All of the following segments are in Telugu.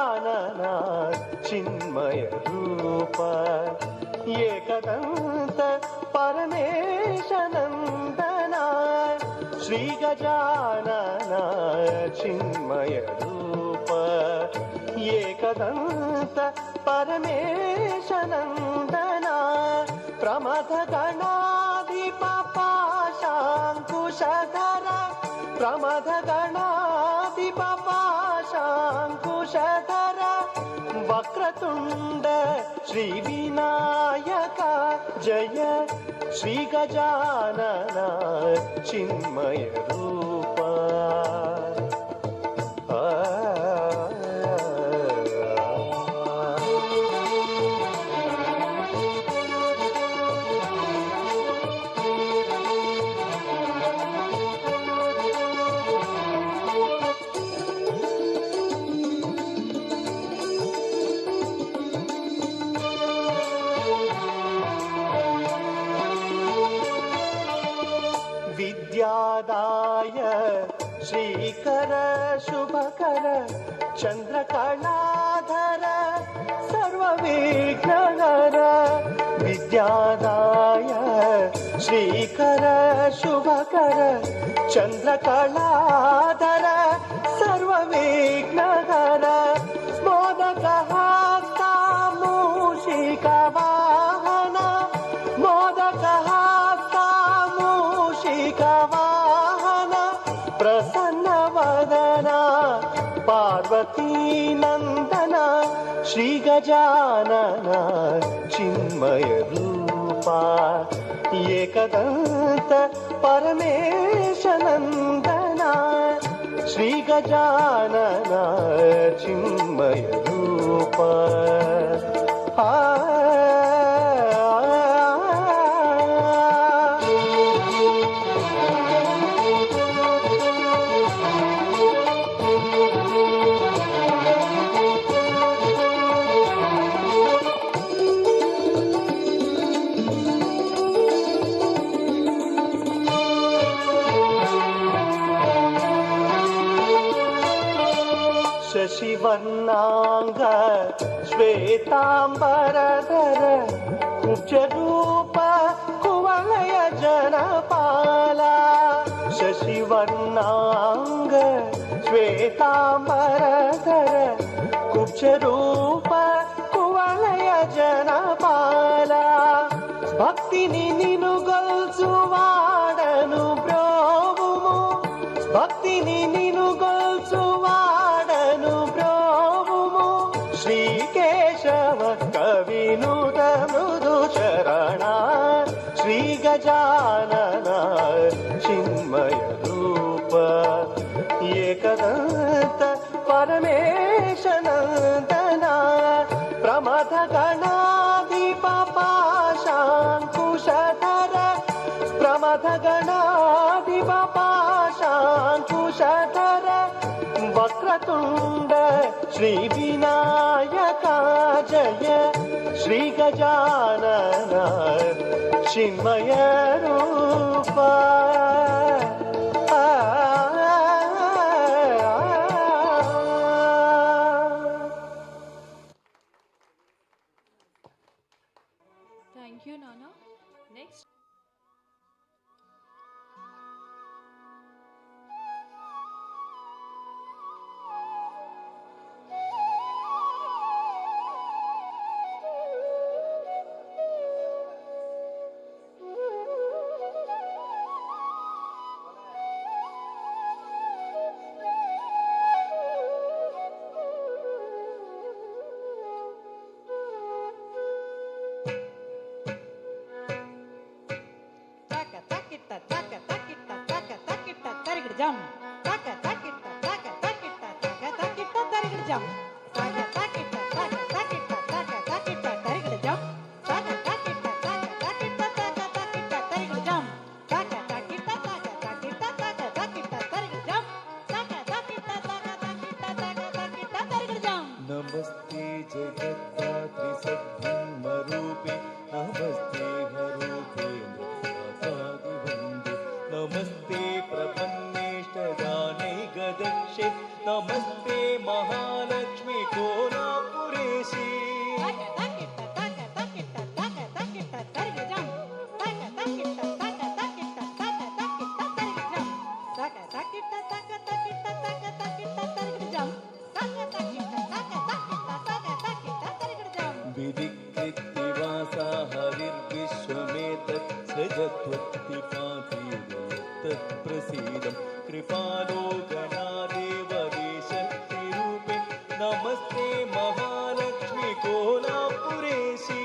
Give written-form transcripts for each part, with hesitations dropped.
ಗಜಾನನ ಚಿನ್ಮಯ ರೂಪ ಏಕದಂತ ಪರಮೇಶ ನಂದನ ಶ್ರೀ ಗಜಾನನ ಚಿನ್ಮಯ ರೂಪ ಏಕದಂತ ಪರಮೇಶ ನಂದನ ಪ್ರಮಥ ಗಣಾಧಿಪ ಪಾಶಾಂಕುಶಧರ ಪ್ರಮಥ ಗಣಾಧಿಪ ಪಾಶಾಂಕುಶಧರ ವಕ್ರತುಂಡ ಶ್ರೀ ವಿನಾಯಕ ಜಯ ಶ್ರೀ ಗಜಾನನ ಚಿನ್ಮಯ ರೂಪ विद्यादाय श्रीकर शुभकर चंद्रकलाधर सर्वविघ्नहर विद्यादाय श्रीकर शुभकर चंद्रकलाधर सर्वविघ्नहर मोदकहस्ता मूषिकवाहन मोदकहस्ता मूषिकवाहन प्रसन्नवदन पार्वती नंदन श्री गजानन चिन्मय रूपा एकदंत परमेश नंदन श्री गजानन चिन्मय रूपा शशिवर्णांग श्वेतांबरधर कुब्जरूप कुवलय जनपाला शशिवर्णांग श्वेतांबरधर कुब्जरूप कुवलय जनपाला भक्तिनि निनुगोल्सुवाडनु ब्रोवुमु भक्तिनि निनुगोल्सुवाडनु ब्रोवुमु श्रीकेशव कविनुत मृदु चरण श्री गजानन चिन्मय रूप एकदंत परमेश नंदन प्रमथ गणाधिप पाशांकुशधर प्रमथ गणाधिप पाशांकुशधर वक्रतुंड श्री विनायक जय श्री गजानन चिन्मय रूप Thank you, Nana. Next. jam taka takita taka takita taka takita tarigida jam taka takita taka takita taka takita tarigida jam taka takita taka takita taka takita tarigida jam taka takita taka takita taka takita tarigida jam taka takita taka takita taka takita tarigida jam नमस्ते जगद्धात्री सद्ब्रह्मरूपे नमस्ते हरूपे नृत्यादिवन्दे नमस्ते प्रपन्नेष्टदानैकदक्षे नमस्ते महालक्ष्मी को विधिकृत्तिवासा हरिर्विश्वमेतत् सृजत्वत्तिपातीतत्प्रसीदं कृपालो गणादेवदेशक्तिरूपे नमस्ते महालक्ष्मी कोलापुरेशी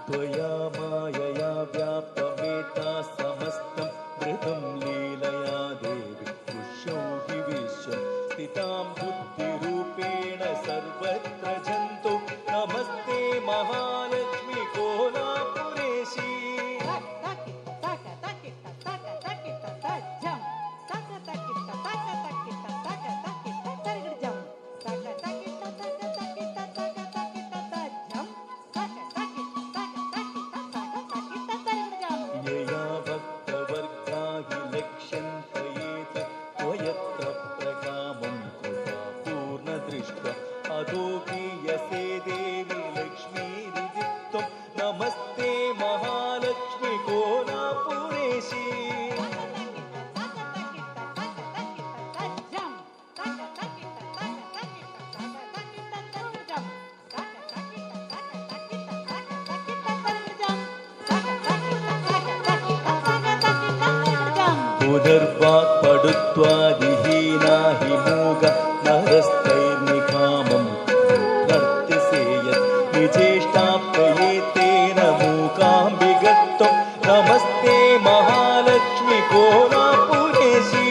त्वया मायया व्याप्तमेता समस्तं धृतं लीलया देवी पुष्यौ हि विश्वं स्थितां बुद्धिरूपेण सर्वत्र जन्तु नमस्ते महालक्ष्मी कोलापुरेशी यया भक्तवर्गा हि लक्ष्यन्तयेत त्वयत्र प्रकामं कृपा पूर्णदृष्ट्वा अधोगीयसे देवी लक्ष्मीरिजित्वं नमस्ते महालक्ष्मी कोलापुरेशी उदर्वाक्पडुत्वादिहीना हि मूग नरस्तैर्निकामं नर्त्यसेयत् निचेष्टाप्ययेतेन मूकाम्बिगत्वं नमस्ते महालक्ष्मी कोलापुरेशी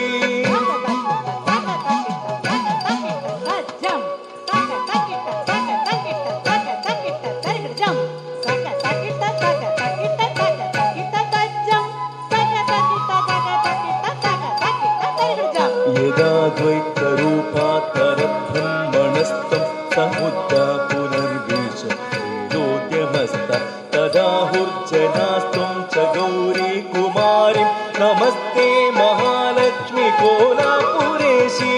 यदा द्वैतरूपात्तरब्रह्मणस्तं समुद्रा पुनर्विशोद्यमस्त तदाहुर्जनास्त्वं च गौरी कुमारीं नमस्ते महालक्ष्मी कोलापुरेशी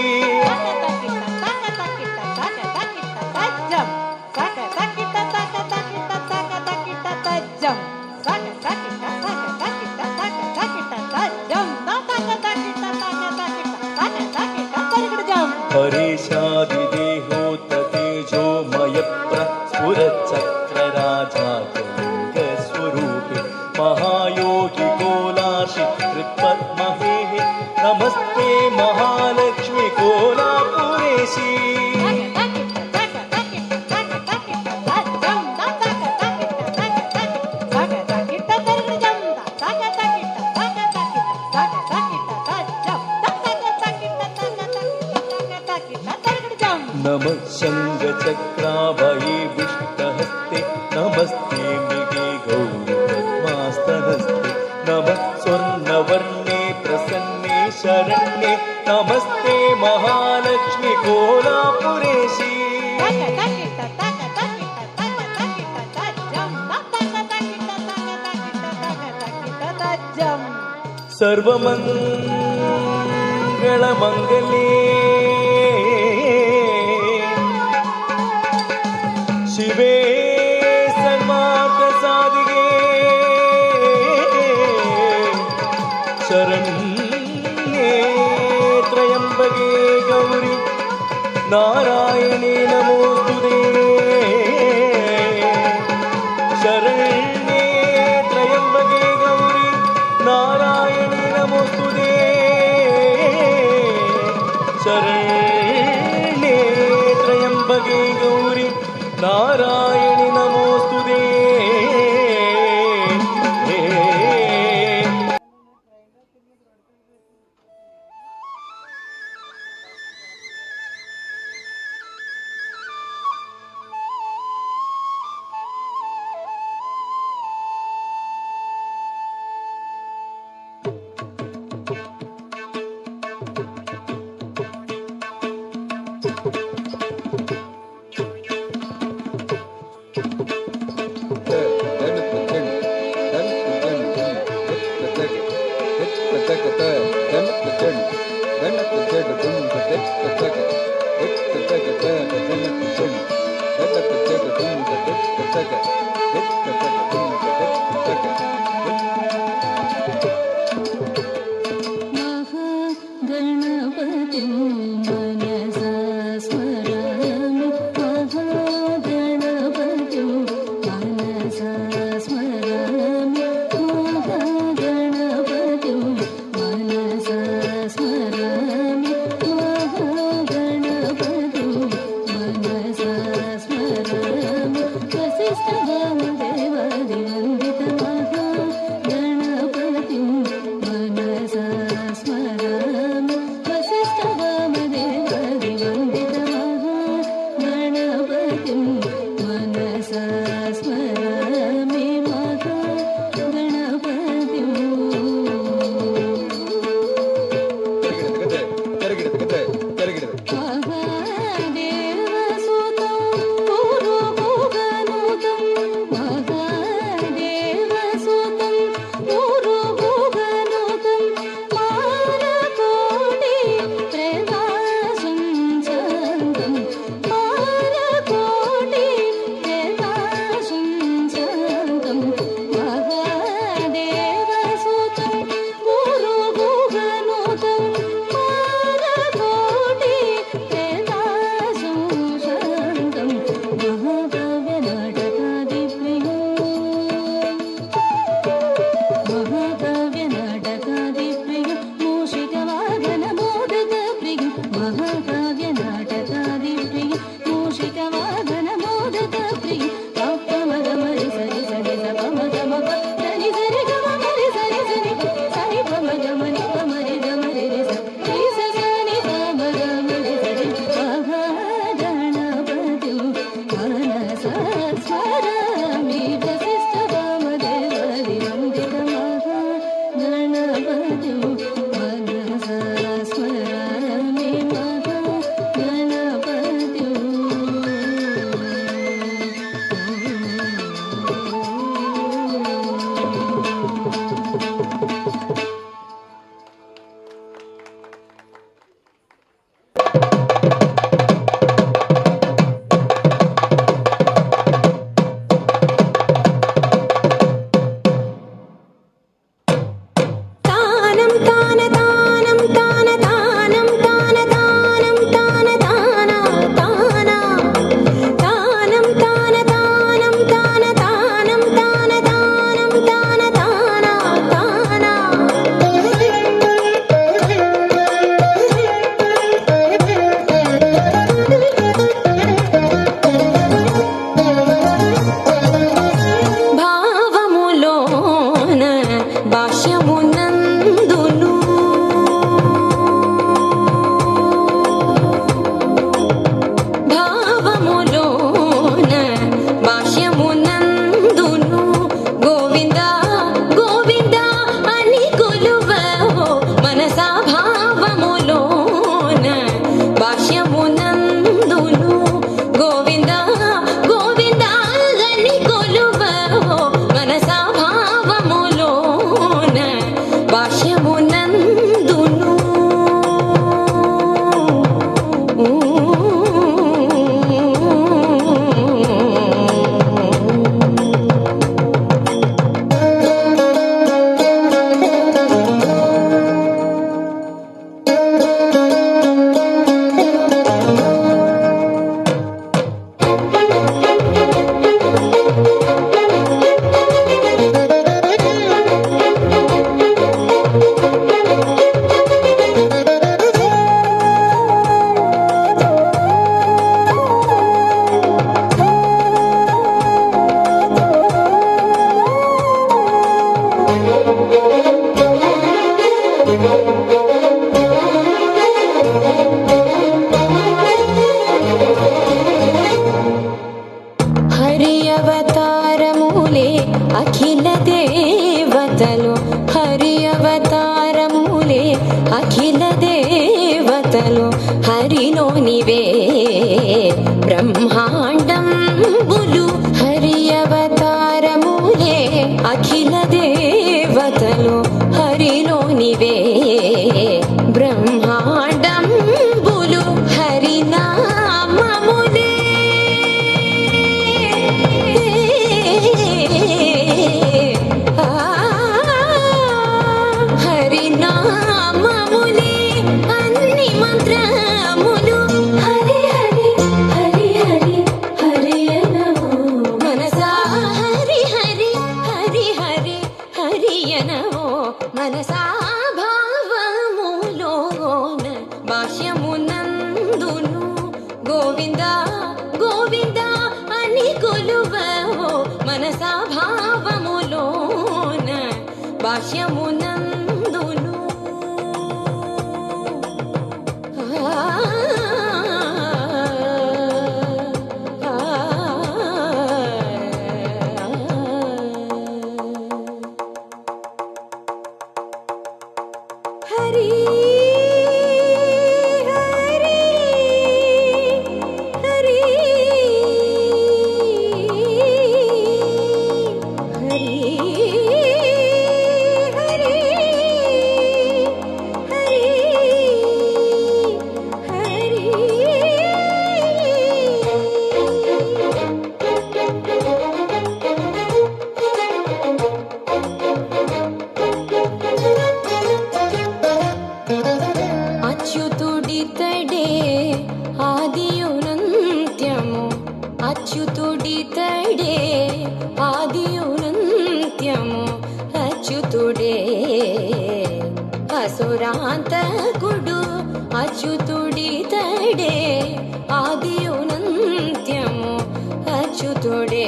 हरीशादिदेहोत तेजोमयप्रस्फुरच्चक्रराजालिङ्गस्वरूपे महायोगी कोलाशिकृत्पद्महेः नमस्ते महालक्ष्मी कोलापुरेशी नमः शङ्खचक्राभये विष्टहस्ते नमस्ते मृगे गौरि पद्मास्तनस्ते नमः स्वर्णवर्णे प्रसन्ने शरण्ये नमस्ते महालक्ष्मी कोलापुरेशी सर्वमङ्गलमङ्गले शिवे सर्वार्थसाधिके शरण्ये त्र्यम्बके गौरि नारायणे नमोस्तुते शरण्ये त्र्यम्बके गौरि नारायणे नमोस्तुते शरण्ये त्र्यम्बके गौरि नारायणि नमोस्तुते అఖిల దేవతలు హరి అవతారములే అఖిల దేవతలు హరిలోనివే బ్రహ్మాండంబులు హరి అవతారములే అఖిల దేవతలు హరిలోనివే బ్రహ్మాండంబులు హరినామములే బాహ్యమునందును హరి హరి హరి హరి హరి హరి అచ్యుతుడితడే ఆదియునంత్యము అచ్యుతుడితడే ఆదియునంత్యము అచ్యుతుడే అసురాంతకుడు అచ్యుతుడితడే ఆదియునంత్యము అచ్యుతుడే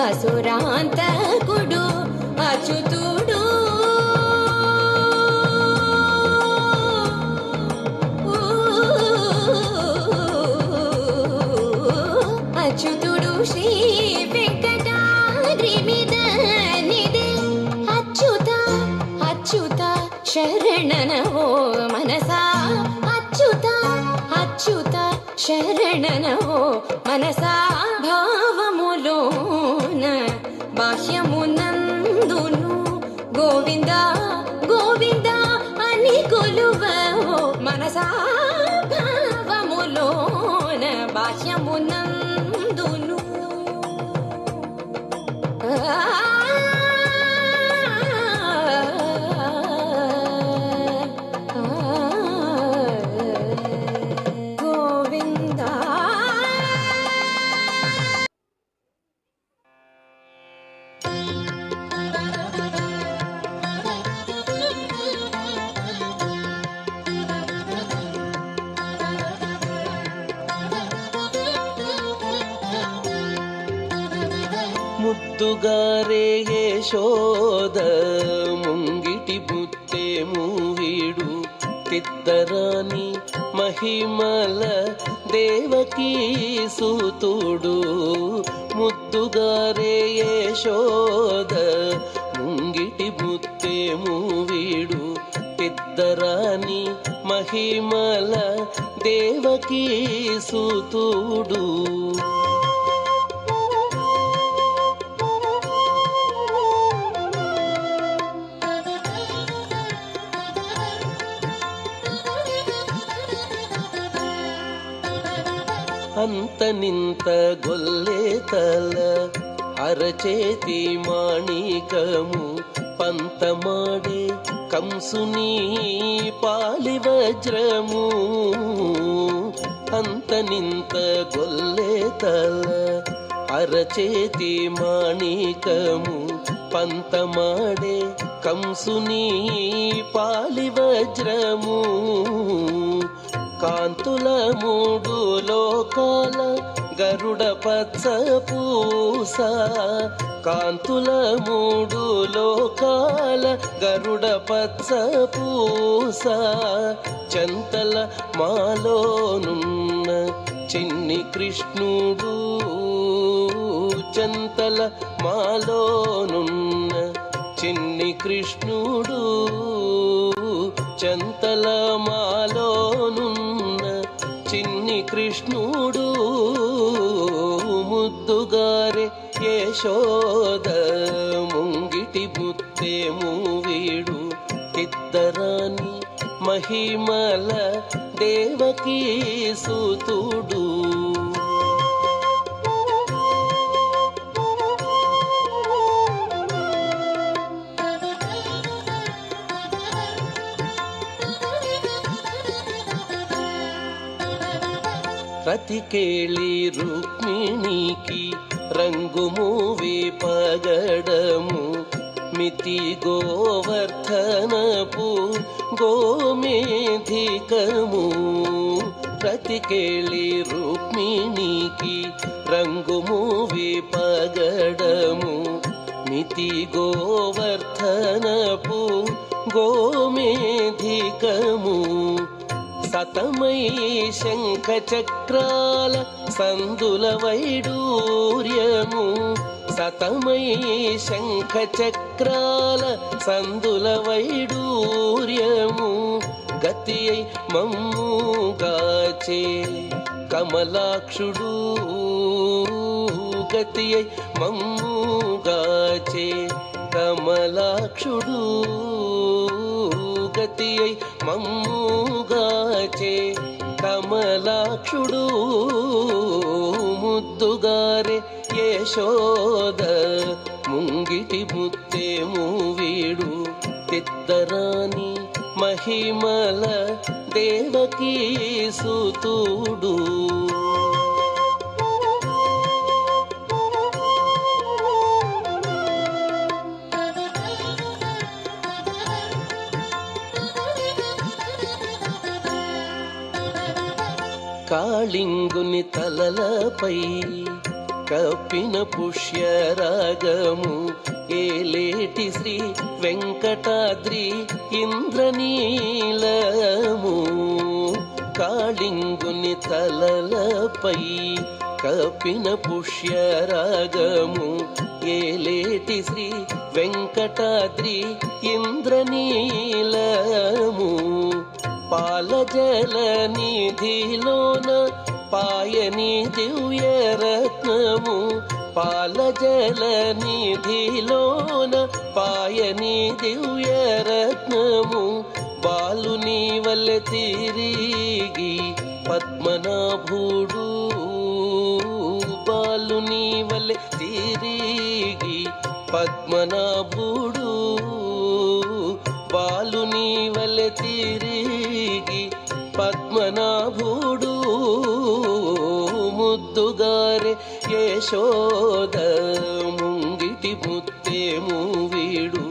అసురాంతకుడు అచ్యుతుడు అచ్యుతుడు శ్రీ వెంకటాద్రి మీద నిదే అచ్యుత అచ్యుత శరణనవో మనసా అచ్యుత అచ్యుత శరణనవో మనసా భావములోన బాహ్యమునందును గోవింద గోవింద అని కొలువవో మనసా భావములోన బాహ్యమునందును గోవింద ముద్దుగారే యశోద ముంగిటి బుత్తే మూవీడు తిత్తరాని మహిమల దేవకీ సూతుడు ముద్దుగారే యశోద ముంగిటి బుత్తే మూవీడు తిత్తరాని మహిమల దేవకీ సూతుడు అంత నింత గొల్లేతల అరచేతి మాణికము పంతమాడే కంసుని పాలి వజ్రము అంత నింత గొల్లేతల అరచేతి మాణికము పంతమాడే కంసుని పాలి వజ్రము కాంతుల మూడు లోకాల గరుడ పచ్చ పూస కాంతుల మూడు లోకాల గరుడ పచ్చ పూస చంతల మాలోనున్న చిన్ని కృష్ణుడు చంతల మాలోనున్న చిన్ని కృష్ణుడు చంతల మాలోనున్న చిన్ని కృష్ణుడు ముద్దుగారే యశోద ముంగిటి బుత్తే మూవీడు తిద్దరాని మహిమల దేవకీ సూతుడు రతికేళి రుక్మిణికి రంగు మూవి పగడము మితి గోవర్ధనపు గోమేధికము రతికేళి రుక్మిణికి రంగు మూవి పగడము మితి గోవర్ధనపు గోమేధికము సతమై శంఖ చక్రాల సందుల వైడూర్యము సతమై శంఖ చక్రాల సందుల వైడూర్యము గతియై మమ్ముగాచే కమలాక్షుడు గతియై మమ్ముగాచే కమలాక్షుడు గతియై మమ్ముగాచే కమలాక్షుడు ముద్దుగారే యశోద ముంగిటి ముత్తేము వీడు తిద్దరాని మహిమల దేవకీ సుతుడు కాళింగుని తలలపై కప్పిన పుష్యరాగము ఏలేటి శ్రీ వెంకటాద్రి ఇంద్రనీలము కాళింగుని తలలపై కప్పిన పుష్యరాగము ఏలేటి శ్రీ వెంకటాద్రి ఇంద్రనీలము పాలజల నిధిలోన పాయని దివ్యరత్నము పాలజల నిధిలోన పాయని దివ్యరత్నము బాలుని వలె తిరిగి పద్మనాభుడు బాలుని వలె తిరిగి పద్మనాభుడు బాలుని వలె తిరిగి పద్మనాభుడు ముద్దుగారే యశోద ముంగిటి ముత్తేము వీడు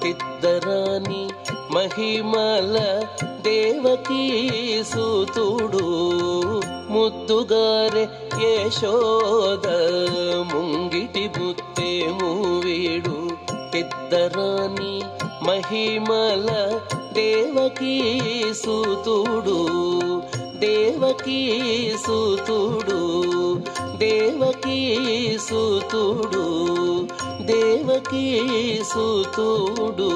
తిద్దరాని మహిమల దేవకీ సుతుడు ముద్దుగారే యశోద ముంగిటి ముత్తేము వీడు తిద్దరాని మహిమల దేవకీ సుతుడు దేవకీ సుతుడు దేవకీ సుతుడు దేవకీ సుతుడు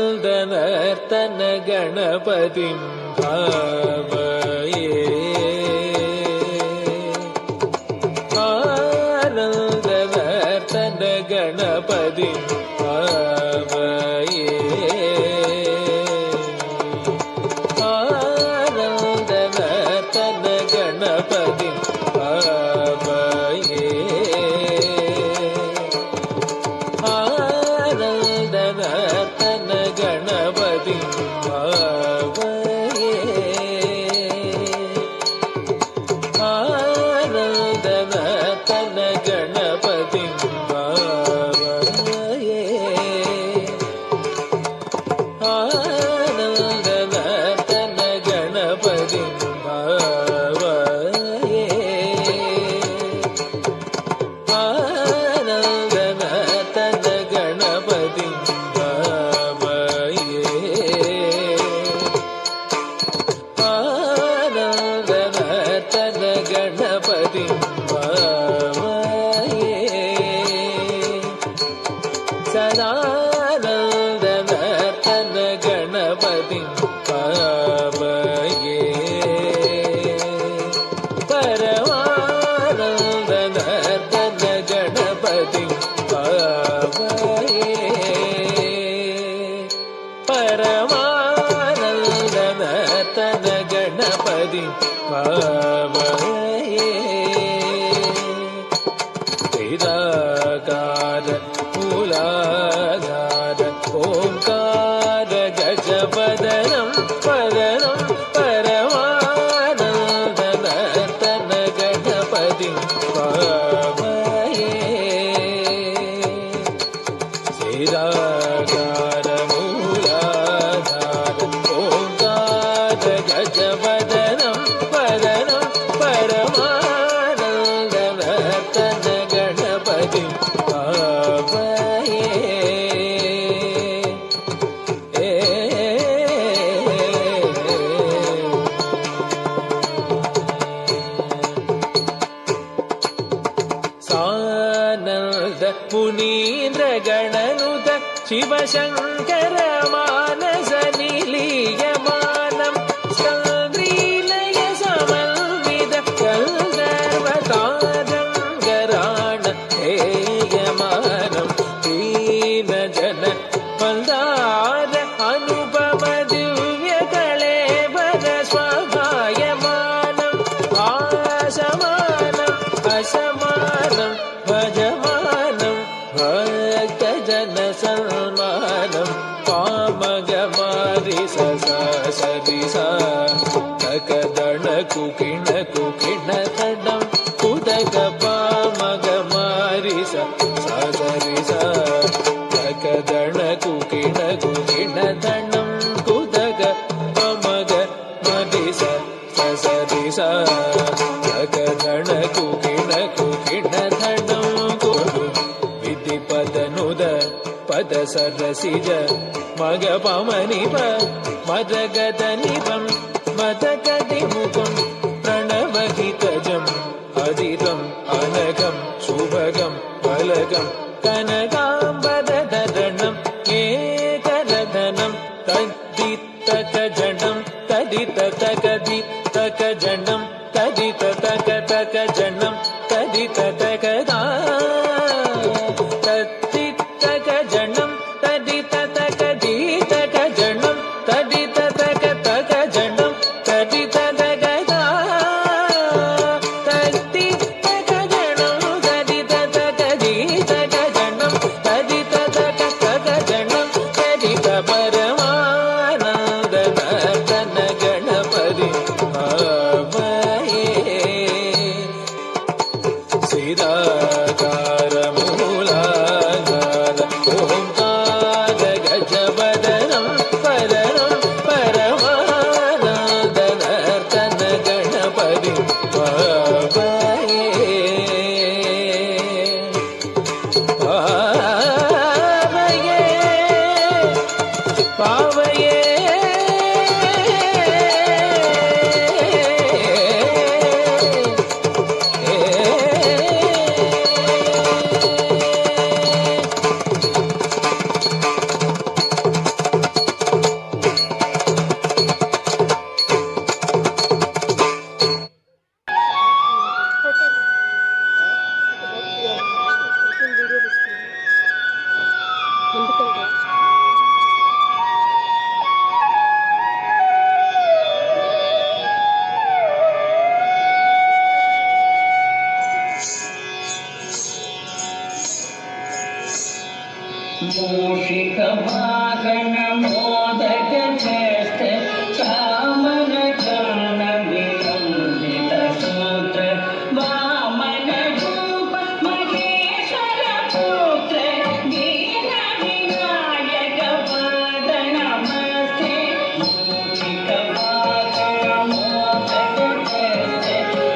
ఆనందనర్తన గణపతిం భావయే ఆనందనర్తన గణపతిం భావయే ఆనందనర్తన గణపతిం భావయే ఆనందనర్తన గణపతిం భావయే ఆనందనర్తన గణపతిం భావయే ఆనందనర్తన గణపతిం భావయే ఆనందనర్తన గణపతిం భావయే ఆనందనర్తన గణపతిం భావయే సదానందనర్తన గణపతిం భావయే పరమానందనర్తన గణపతిం భావయే పరమానందనర్తన గణపతిం భావయే నిరాకార మూలాధార ఓంకార గజపదనం పదనం పరమానందనర్తన గణపతిం భావయే నిరాకార మూలాధార ಗಣನುತ ಶಿವಶಂಕರ ಮಾನಸ ನಿಲೀಯಮಾನಂ ಸ್ಕಂದ್ರೀಲಯ ಸಮನ್ವಿತ ಗಂಧರ್ವತಾರಂಗರಾಣ ಹೇಯಮಾನಂ ದೀನ ಜನ ಮಂದಾರ ಅನುಪಮ ದಿವ್ಯ ಕಳೇಬರ ಸ್ವಭಾಯಮಾನಂ ಆಸಮಾನಂ ಅಸಮಾನಂ ಭಜಮಾನಂ ಭಕ್ತಜನ ಸನ್ಮಾನಂ ಪಾಮಗಮಾರಿ ಸರಿ ಕಕದಣ ಕುಕಿಣ ಕುಕಿಣ ತಡಂ ಕುದಕ ಪಾಮಗಮಾರಿ ಸರಿ ಕಕದಣ ಕುಕಿಣ ಕುಕಿಣ ತಡಂ ಕುದಕ ಪಮಗ ಮರಿ ಸರಿ ಕಕದಣ ಕುಕಿಣ ಕುಕಿಣ ತಡಂ ಕುದು ವಿಧಿ ಪದನುದ ಪದ ಸರಸಿಜ ಮಗ ಪಮನಿಪ ಮದಗದ ನಿಪಂ ಮದಗದಿ ಮುಖಂ ಪ್ರಣವಹಿತಜಂ ಅದಿತಂ ಅನಗಂ ಶುಭಗಂ ಫಲಗಂ ಕನಕಾಂಬರಧರಣಂ ಏಕರಧನಂ ತದ್ದಿತ್ತಕ ಜಡಂ ತದಿತ ತಕದಿ ತಕ ಜಡಂ ತದಿತ ತಕ ತಕ ಜಡಂ ತದಿತ ತಕದಾ ತದ್ದಿತ್ತಕ ಜಡಂ ತದಿತ ತಕದಿ ತಕ ಜಡಂ ತದಿತ ತಕ ತಕ ಜಡಂ ತದಿತ ತಕದಾ ತದ್ದಿತ್ತಕ ಜಡಂ ತದಿತ ತಕದಿ ತಕ ಜಡಂ ತದಿತ ತಕ ತಕ ಜಡಂ ತದಿತ ಪರಮಾನಂದ ನರ್ತನ ಗಣಪತಿ ಸಿದಾಕಾರ ಮೂಲಾಧಾರ ಓಂಕಾರ ಗಜವದನಂ ಪರಂ ಪರಮಾನಂದ ನರ್ತನ ಗಣಪತಿ ಪಾವಯೇ ಮೂಷಿಕ ವಾಹನ ಮೋದಕ ಜ್ಯೇಷ್ಠ ಚಾಮನ ಚರಣ ವಿಲಂಬಿತ ಸೂತ್ರ ವಾಮನ ರೂಪ ಮಹೇಶ್ವರ ಪುತ್ರ ದೀನ ವಿನಾಯಕ ಪಾದ ನಮಸ್ತೆ ಮೂಷಿಕ ವಾಹನ ಮೋದಕ ಜ್ಯೇಷ್ಠ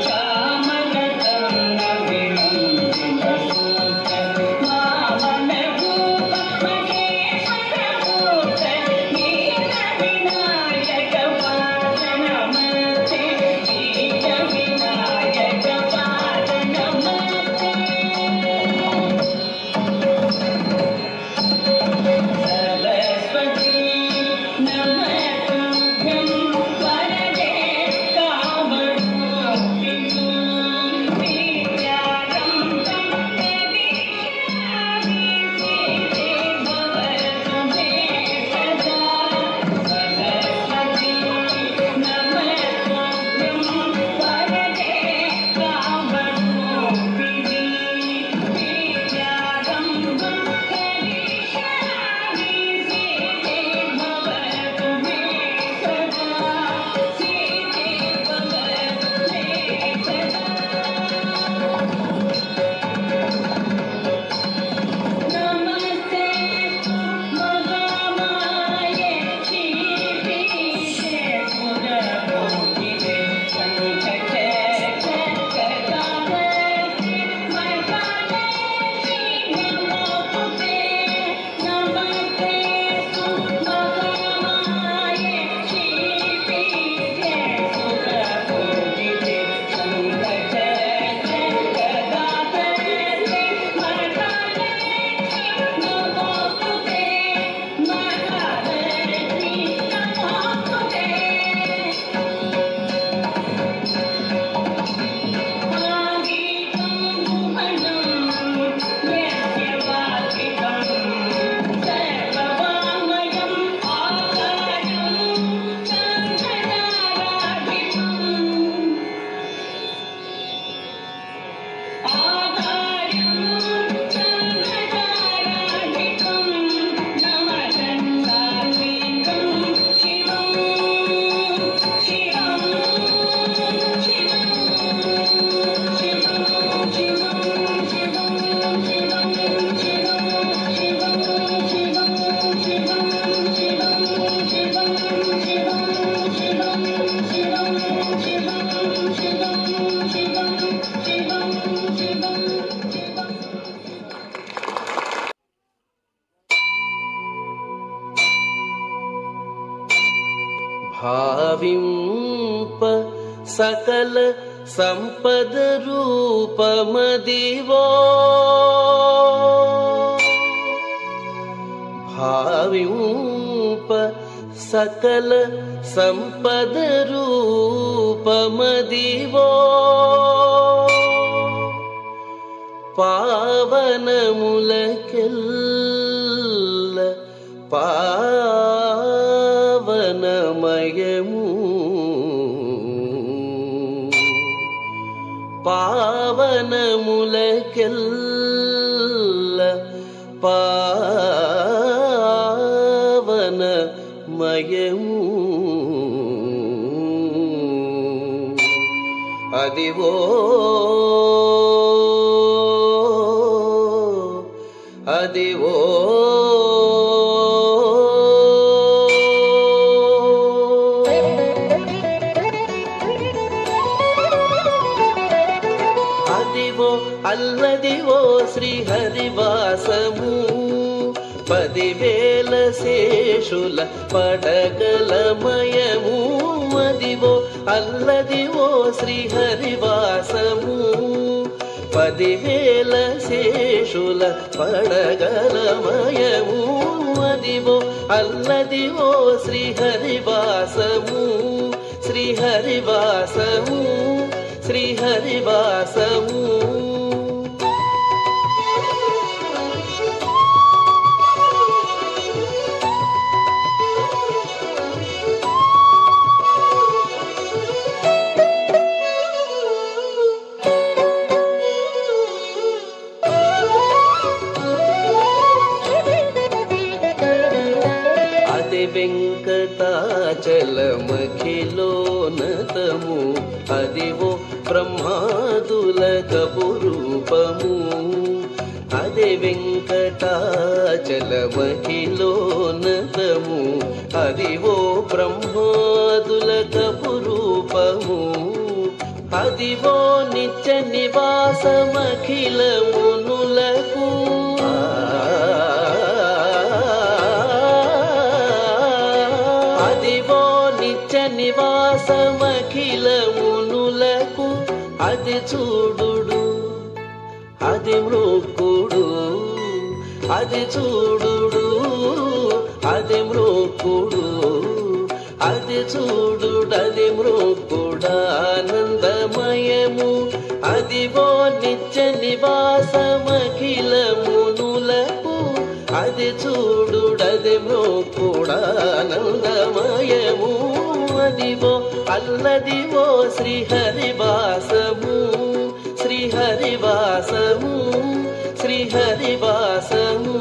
ಚಾಮನ ಚರಣ ವಿಲಂಬಿತ ಸೂತ್ರ ವಾಮನ ರೂಪ ಮಹೇಶ್ವರ ಪುತ್ರ ದೀನ ವಿನಾಯಕ భావింప సకల సంపద రూపమదివో భావింప సకల సంపద రూపమదివో పావనములకెల్ల పావనమయము పావనములకెల్ల పావనమయము అదివో అదివో అదివో అల్లదివో శ్రీహరివాసము 10,000 శేషుల పడగలమయము అదివో అల్లదివో శ్రీహరివాసము 10,000 శేషుల పడగలమయము అదివో అల్లదివో శ్రీహరివాసము శ్రీహరివాసము శ్రీహరివాసము వెంకటాచలమఖిలోనతము అదివో బ్రహ్మాదులకపు రూపము అదే వెంకటాచలమఖిలోనతము అదివో బ్రహ్మాదులకపు రూపము అదివో నిత్య నివాసమఖిలమునులకు అదివో నిత్య నివాసమఖిలమునులకు అది చూడుడు అది మృక్కుడు అది చూడుడు అది మృక్కుడు అది చూడుడు అది మృక్కుడానందమయము అదివో నిత్య నివాసమఖిలమునులకు అది చూడుడది మృక్కుడానందమయము అదివో అల్లదివో శ్రీహరివాసము శ్రీహరివాసము శ్రీహరివాసము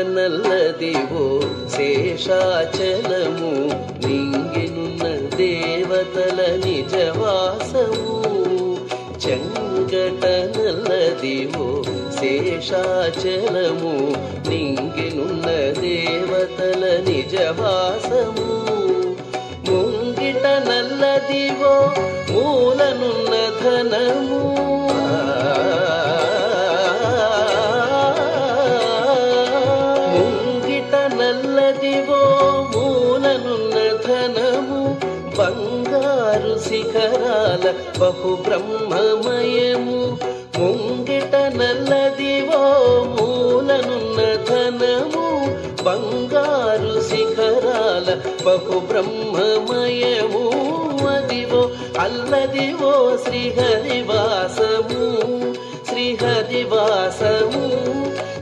నల్లదివో శేషాచలము నింగినున్న దేవతల నిజవాసము చెంగట నల్లదివో శేషాచలము నింగినున్న దేవతల నిజవాసము ముంగిట నల్లదివో మూలనున్న ధనము నల్లదివో మూలనున్న ధనము బంగారు శిఖరాల బహు బ్రహ్మమయము ముంగిట నల్లదివో మూలనున్న ధనము బంగారు శిఖరాల బహు బ్రహ్మమయము అదివో అల్లదివో శ్రీహరివాసము శ్రీహరివాసము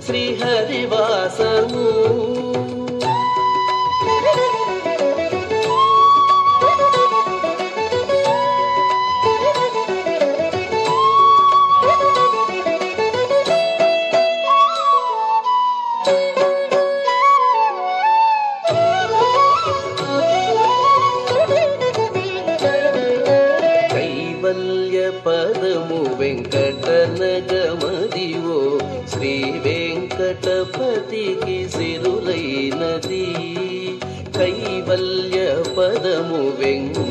శ్రీహరివాసము పదము వెంకటనగమదివో శ్రీ వెంకటపతికి సిరులైనది కైవల్య పదము వెంకటనగమదివో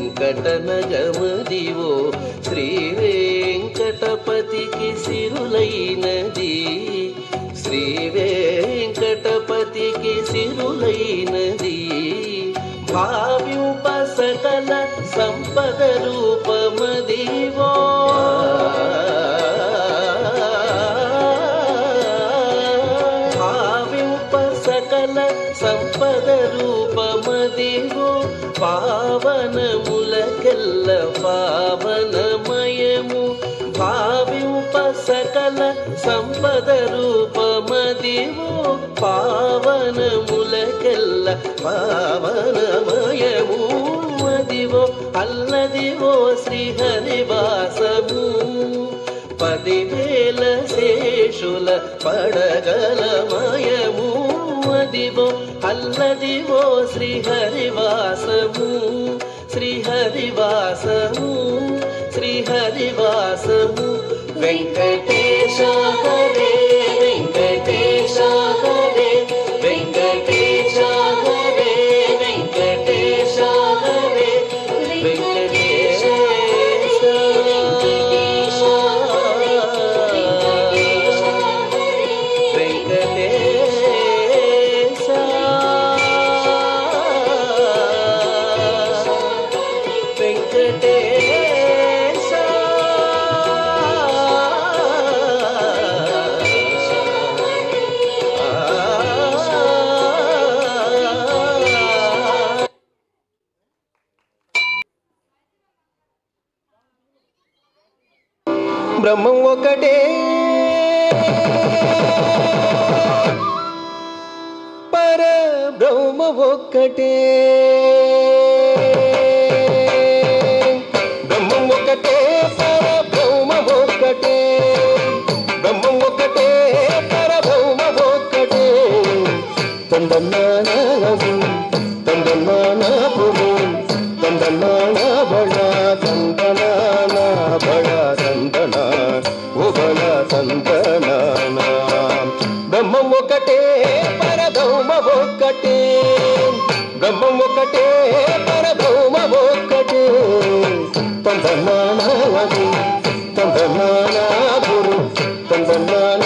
శ్రీ వెంకటపతికి సిరులైనది శ్రీ వెంకటపతికి సిరులైనది భావ్యుప సకల సంపద రూపమదివో భావ్యుప సకల సంపద రూపమదివో పావనములకెల్ల పావనమయము భావ్యుప సకల సంపద రూపమదివో పావనములకెల్ల పావనమయము అదివో అల్లదివో శ్రీహరివాసము 10,000 శేషుల పడగలమయము అదివో అల్లదివో శ్రీహరివాసము శ్రీహరివాసము శ్రీహరివాసము వెంకటేశ హరే వెంకటేశ హరే వెంకటేశ హరే వెంకటేశ హరే వెంకటేశ బ్రహ్మం ఒకటే పరబ్రహ్మ ఒక్కటే బ్రహ్మం ఒకటే పరబ్రహ్మ ఒక్కటే బ్రహ్మం ఒకటే పరబ్రహ్మ ఒక్కటే తందన్నానగు తందన్నానగు తందన్నాన బళ తందనాన బళ తందన ఓ బళ తందనాన బ్రహ్మం ఒకటే పరబ్రహ్మ ఒక్కటే బ్రహ్మం ఒకటే పరబ్రహ్మ ఒక్కటే తందనానగు తందనాన గురు తందనాన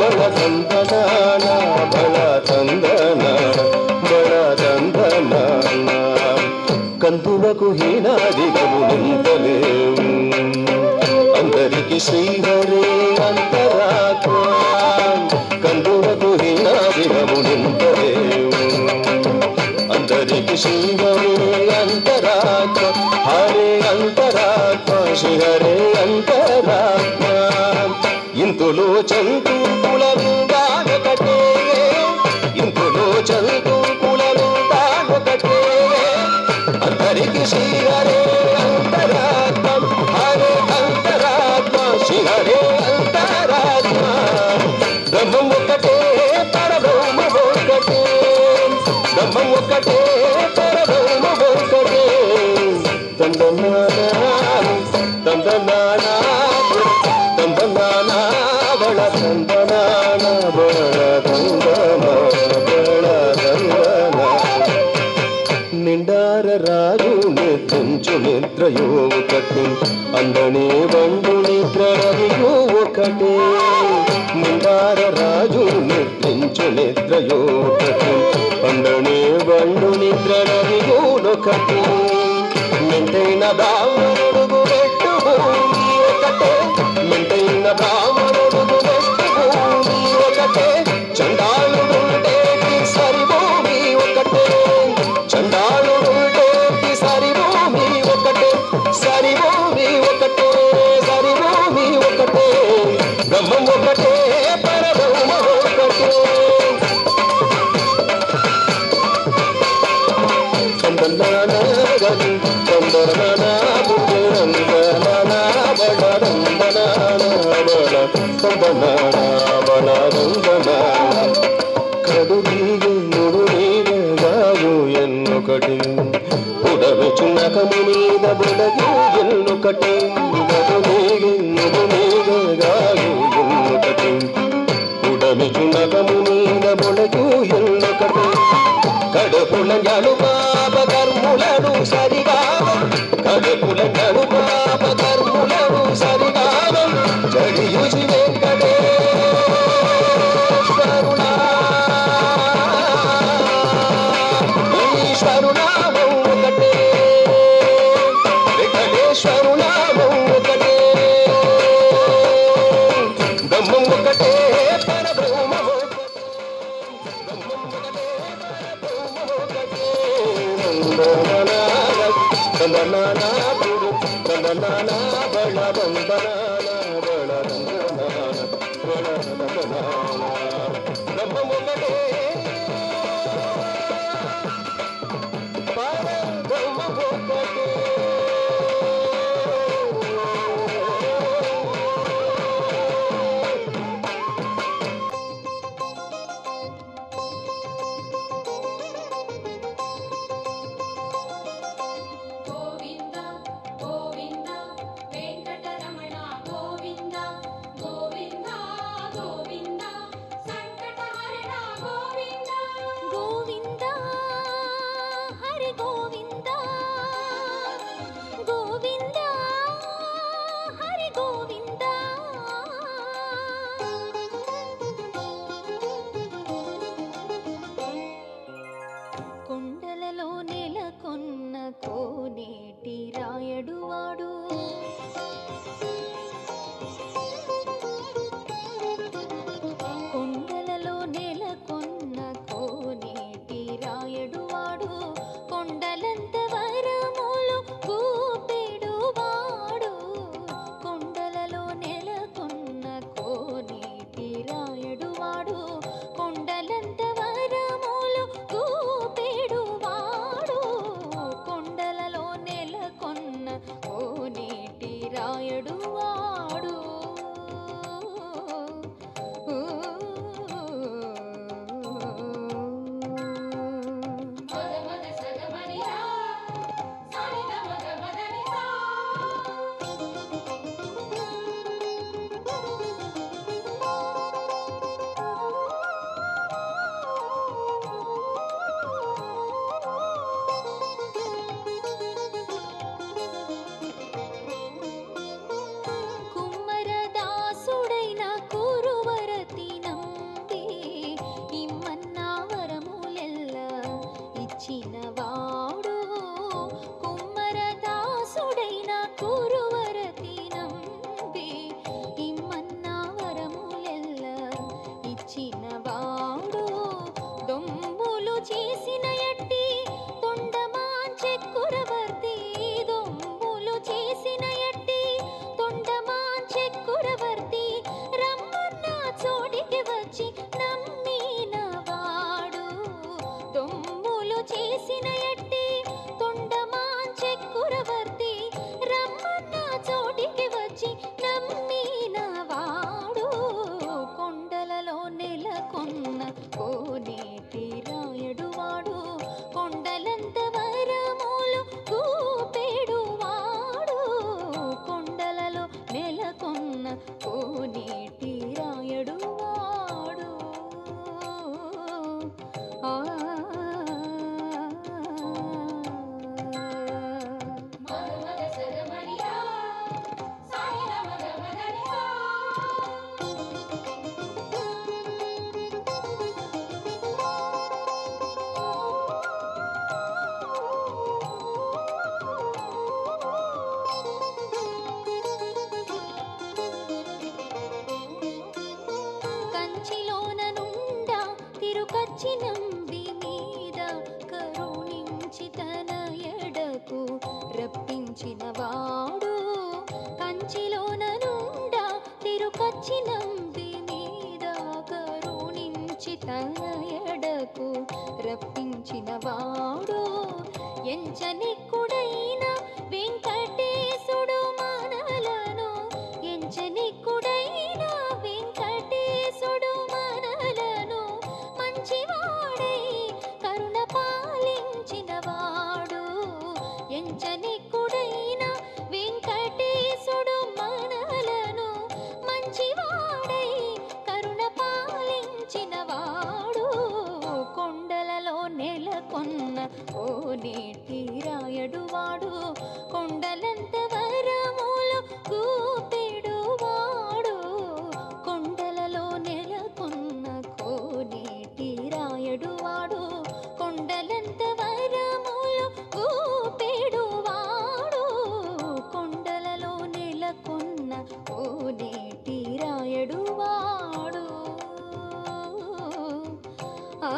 బళ తందనాన బళ తందన బళ తందనాన కందులకు హీనాదిగము నింపలేవు అందరికి శ్రీహరే అంతరాత్మ కందులకు హీనాదిగము నింపలేవు అందరికి శ్రీహరే అంతరాత్మ హరే అంతరాత్మ శ్రీహరే అంతరాత్మ ఇంతులో చంతు కులరుగానొకటే ఇంతులో చంతు కులరుగానొకటే అందరికి శ్రీహరే అంతరాత్మ హరే అంతరాత్మ శ్రీహరే అంతరాత్మ బ్రహ్మం ఒకటే పరబ్రహ్మ ఒక్కటే బ్రహ్మం ఒకటే పరబ్రహ్మ ఒక్కటే తందనాన తందనాన తందనాన బళ తందనాన బళ తందన బళ తందన నిండార రాజు నిద్రించు నిద్రయో ఒకటి అందనే వండు నిద్ర రవియో ఒకటే నిండార రాజు నిద్రించు నిద్రయో ఒకటి అందనే వండు నిద్ర రవియో ఒకటి మెంటైన బ్రాహ్మణుడుగు పెట్టు భూమి ఒకటే మెంటైన బ్రాహ్మణుడుగు పెట్టు భూమి ఒకటే చండాలుడుండేటి సరి భూమి ఒకటే చండాలుడుండేటి సరి భూమి ఒకటే సరి భూమి ఒకటే సరి భూమి ఒకటే బ్రహ్మం ఒకటే పరబ్రహ్మ ఒకటే తందనాన గని తందనాన బుద్ధనందనాన బళ నందనాన బళ తందనాన బళ నందనాన కడు నీగే నుడు నీగే గాగు ఎన్నొకటి ఉడవి చున్నకము మీద బుడగి ఎన్నొకటి గడు పాప కర్ములను సరిగావం కడుపుల కడు పాప కర్ములను సరిగావం జడియుచి వెంకటేశ్వరునా ఈశ్వరునామం ఒకటే వెంకటేశ్వరునామం ఒకటే బ్రహ్మం ఒకటే పరబ్రహ్మం ఒకటే బ్రహ్మం ఒకటే పరబ్రహ్మం ఒకటే నందనానా గురు నందనానా బళ బందనానా బళ నందనానా బళ నందనానా బ్రహ్మం ఒకటే పరబ్రహ్మం ఒకటే గోవింద గోవింద వెంకటరమణ గోవింద గోవింద గోవింద సంకటహరణ గోవింద గోవింద హరి గోవింద గోవింద హరి గోవింద కొండలలో నెలకొన్న కోనేటి రాయడువాడు కొండలలో నెలకొన్న కోనేటి రాయడువాడు కొండలంత వరములు కూపెడువాడు కొండలలో నెలకొన్న కోనేటి రాయడువాడు కొండలంత వరములు కూపెడువాడు కొండలలో నెలకొన్న కోనేటి రాయడువాడు కుమ్మరదాసుడైన కురువరతి నంబి ఇమ్మన్నా వరములెల్ల ఇచ్చినవాడు కుమ్మరదాసుడైన కురువరతి నంబి ఇమ్మన్నా వరములెల్ల ఇచ్చినవాడు దొంబులు చేసిన ఎట్టి తొండమాంచెక్కురవర్తి దొంబులు చేసిన ఎట్టి తొండమాంచెక్కురవర్తి రమ్మన్న చోటికి వచ్చి నమ్మినవాడు దొంబులు చేసిన ఎట్టి తొండమాంచెక్కురవర్తి రమ్మన్న చోటికి వచ్చి నమ్మినవాడు కొండలలో నెలకొన్న కోనేటి రాయడువాడు కొండలంత వరములు కూపెడువాడు కొండలలో నెలకొన్న కోనేటి రాయడువాడు ఆ కంచిలోన నుండా తిరుకచ్చి నంబి మీద కరుణించి తన ఎడకు రప్పించినవాడు కంచిలోన నుండా తిరుకచ్చి నంబి మీద కరుణించి తన ఎడకు రప్పించినవాడు ఎంచనిక్కుడైన వెంకటేశుడు మనలను ఎంచనిక్కుడైన వెంకటేశుడు మనలను మంచివాడై కరుణ పాలించినవాడు ఎంచనిక్కుడైన వెంకటేశుడు మనలను మంచివాడై కరుణ పాలించినవాడు కొండలలో నెలకొన్న ఓ కోనేటి రాయడువాడు కొండలంత వరములు కూపెడువాడు కొండలలో నెలకొన్న కోనేటి రాయడువాడు కొండలంత వరములు కూపెడువాడు కొండలలో నెలకొన్న కోనేటి రాయడువాడు ఆ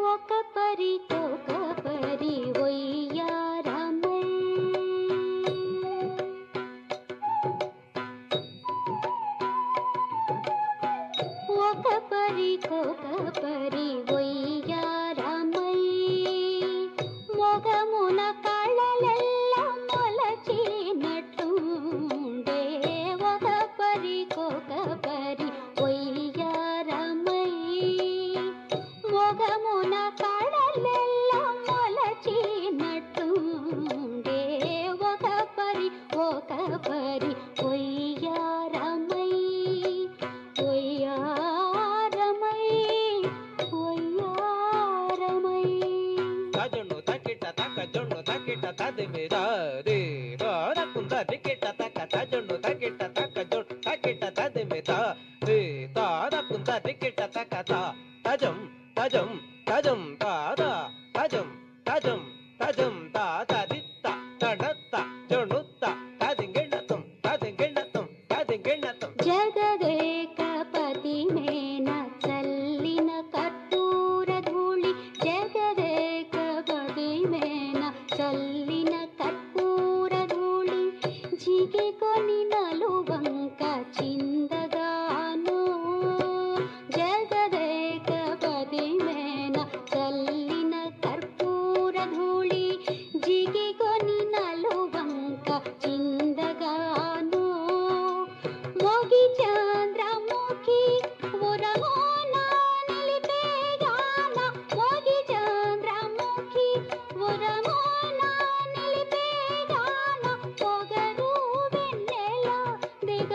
ఒక పరికొక పరి ఒయ్యారమై ఒక పరికొక పరి ఒయ్యారమై మొగమున కళలెల్ల మొలచినట్టుండే ఒక పరికొక పరి ఒయ్యారమై మొగమున కళలెల్ల మొలచినట్టుండే ఒక పరి ఒయ్యారమై ఒయ్యారమై ఒయ్యారమై తజును తకిట తక జును తకిట తదిమిర రే రాకుంద టికిట తక తజును తకిట తక జును తకిట తదిమిర రే తారకుంద టికిట తక తా తజం తజం తజం తాద తజం తజం తజం తాద దిత్త తడత్త జునుత్త తదింగిణతం తదింగిణతం తదింగిణతం జగదేకపతి మేన చల్లిన కర్పూర ధూళి జగదేకపతి మేన చల్లిన కర్పూర ధూళి జిగికొని నలువంక చిందగాను జగదేకపతి మేన చల్లిన కర్పూర ధూళి జిగికొని నలువంక చిందగాను మోగి చంద్రముఖి ఉరమోన నిలిపేగాన మోగి చంద్రముఖి ఉరమోన నిలిపేగాన పొగరు వెన్నెల దిగ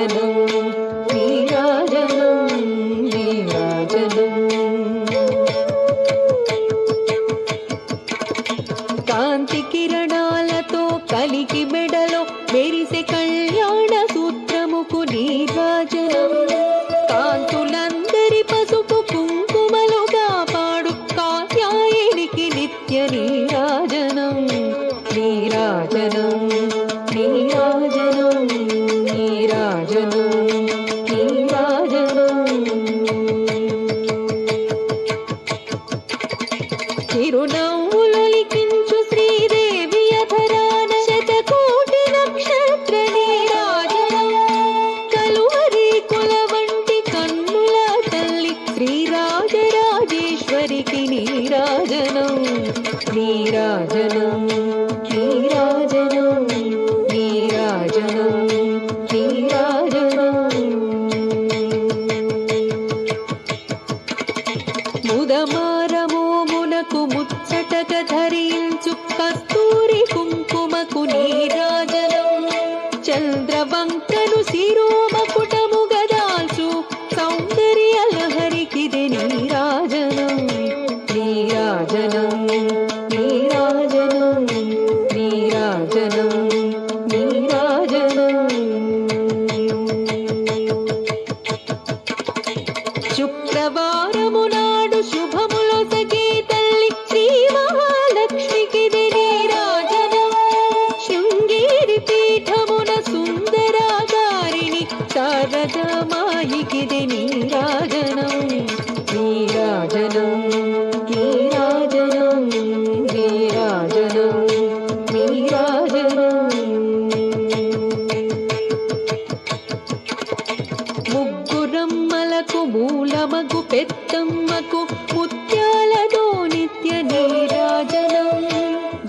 నీరాజనం నీరాజనం నీరాజనం కాంతి కిరణాలతో కలికి మెడలో మెరిసే కళ్యాణ సూత్రముకు నీరాజనం కాంతులందరి పసుపు కుంకుమలుగా పాడు కాత్యాయనికి నిత్య నీరాజనం నీరాజనం నీరాజనం నీరాజనం నీరాజనం చిరునవ్వులొలికించు శ్రీదేవి అధరాన శతకోటి నక్షత్ర నీరాజనం కలువరి కుల వంటి కన్నుల తల్లి శ్రీరాజరాజేశ్వరికి నీరాజనం నీరాజనం నీరాజనం నీరాజనం నీరాజనం ముదమారమోమునకు ముచ్చటక ధరించు కస్తూరి కుంకుమకు నీరాజనం చంద్రవంకను శిరోమకుటము గదాల్చు సౌందర్య లహరికిది నీరాజనం నీరాజనం నీరాజనం నీరాజనం నీరాజనం శుక్రవారము నాడు శుభములో సగే తల్లి శ్రీ మహాలక్ష్మికిది నీరాజనం శృంగేరి పీఠమున సుందరాగారిణి శారదామాయికిది నీరాజనం నీరాజనం నీరాజనం నీరాజనం నీరాజనం ముగ్గురమ్మలకు మూలమగు పెద్దమ్మకు ముత్యాలతో నిత్య నీరాజనం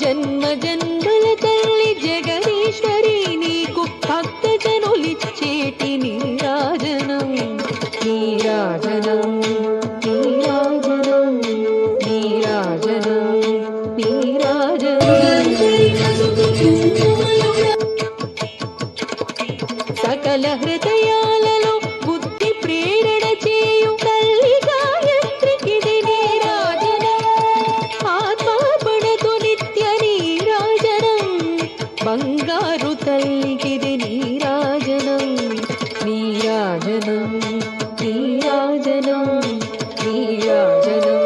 జన్మ జన్మల తల్లి జగదీశ్వరి నీకు భక్త జనులిచ్చేటి నీరాజనం నీరాజనం నీరాజనం నీరాజనం నీరాజనం సకల హృదయాలలో బుద్ధి ప్రేరణ చేయు తల్లి గాయత్రికిది నీరాజనం ఆత్మార్పణతో నిత్య నీరాజనం బంగారు తల్లికిది నీరాజనం నీరాజనం నీరాజనం నీరాజనం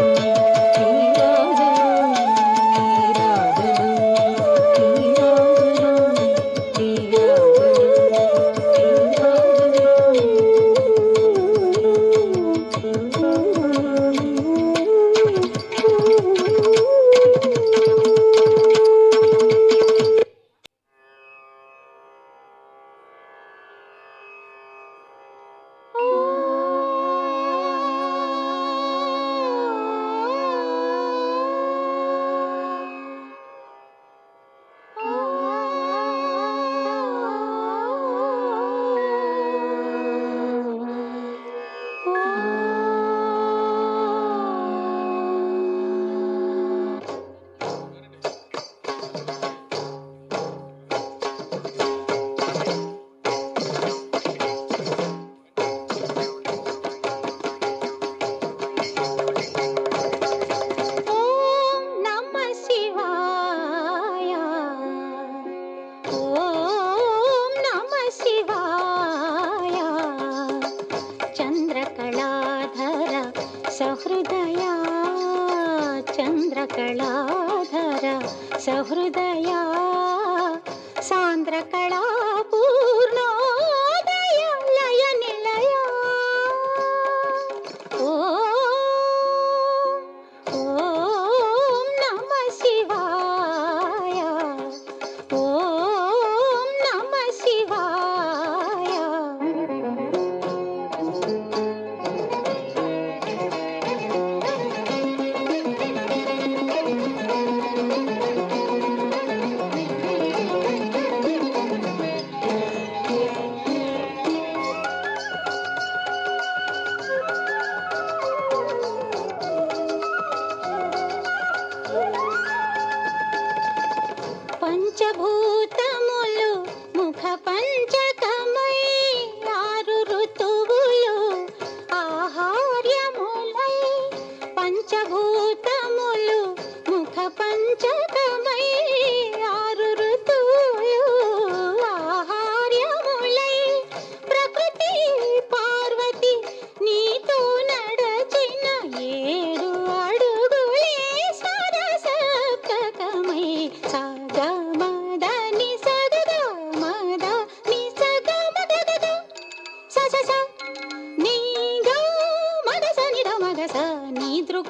सहृदया चन्द्रकलाधर सहृदया सान्द्रकला पूर्णोदय लय निलया ॐ नमः शिवाय ॐ नमः शिवाय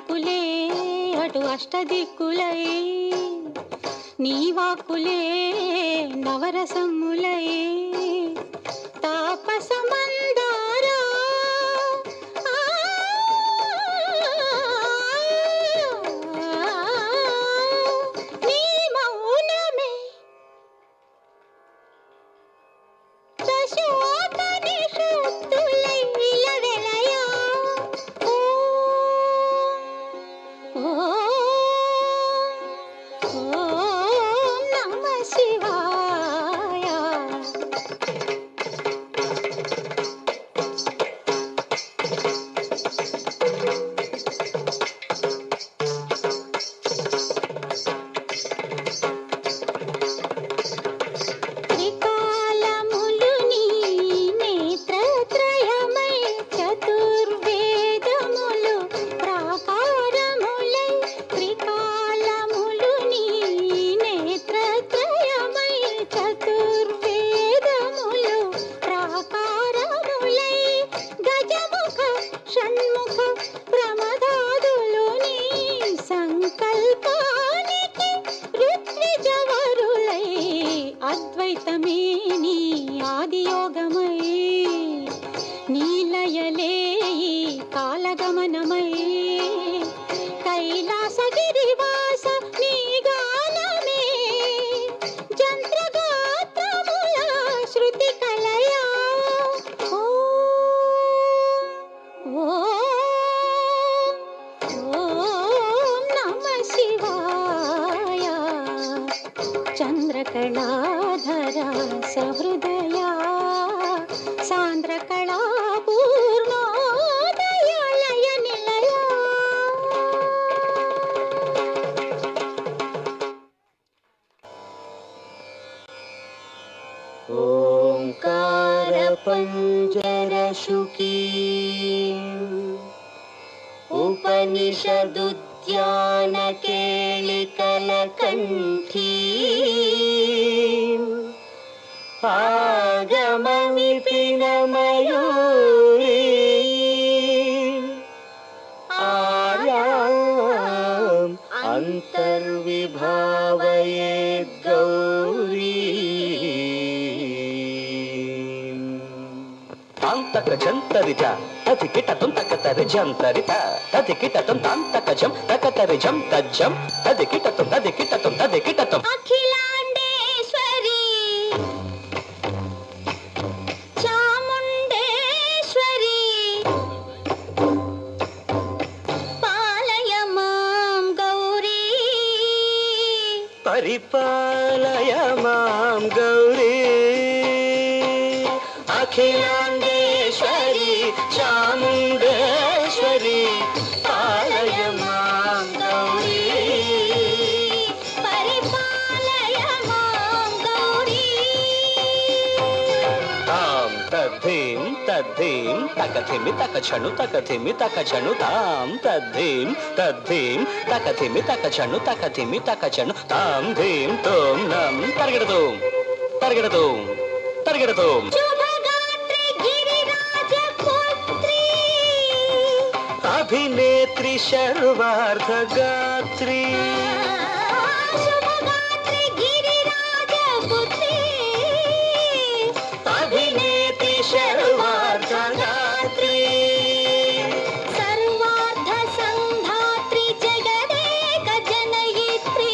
పలుకులే అటు అష్టదిక్కులై నీ వాక్కులే నవరసములై తాపసమందారా నీ మౌనమే దశోతని శక్తులై విలవెలయా ఓం నమః శివాయ త్రికాలములు నీ నేత్రత్రయమై చతుర్వేదములు ప్రాకారములై త్రికాలములు నీ నేత్రత్రయమై చతుర్వేదములు ప్రాకారములై గజముఖ షణ్ముఖ ప్రమదాదులు నీ సంకల్పానికి ఋత్విజవరులై అద్వైతమే నీ ఆదియోగమై నీలయలే ఈ కాలగమనమై కైలాసగిరివాస నీ గానమే జంత్రగాత్రముల శృతి కలయా ఓం నమః శివాయ చంద్రకళాధర సహృదయా సాంద్రకళా పూర్ణోదయ లయ నిలయా ఓంకార పంజర శుకీ ఉపనిషదుద్యాన కేళికల కంఠీ ఆగమమిపిన మయూరీ ఆర్యాం అంతర్విభావయేద్ గౌరీ తాంతక జంతరిత తది కిటతం తకతరి జంతరిత తది కిటతం తాంతక జం తకతరి జం తజ్జం తది కిటతం అఖిలాండేశ్వరి చాముండేశ్వరి పాలయ మాం గౌరీ పరిపాలయ మాం గౌరీ అఖిలాండేశ్వరి చాముండేశ్వరి పాలయ మాం గౌరీ పరిపాలయ మాం గౌరీ తాం తద్ధీం తద్ధీం తకథిమి తకచను తకథిమి తకచను తాం తద్ధీం తద్ధీం తకథిమి తకచను తకథిమి తకచను తాం ధీం తోం నం తరగడదోం తరగడదోం తరగడదోం శుభగాత్రి గిరిరాజ పుత్రి అభినేత్రి శర్వార్ధ గాత్రి శుభగాత్రి గిరిరాజ పుత్రి అభినేత్రి శర్వార్ధ గాత్రి సర్వార్థ సంధాత్రి జగదేక జనయిత్రి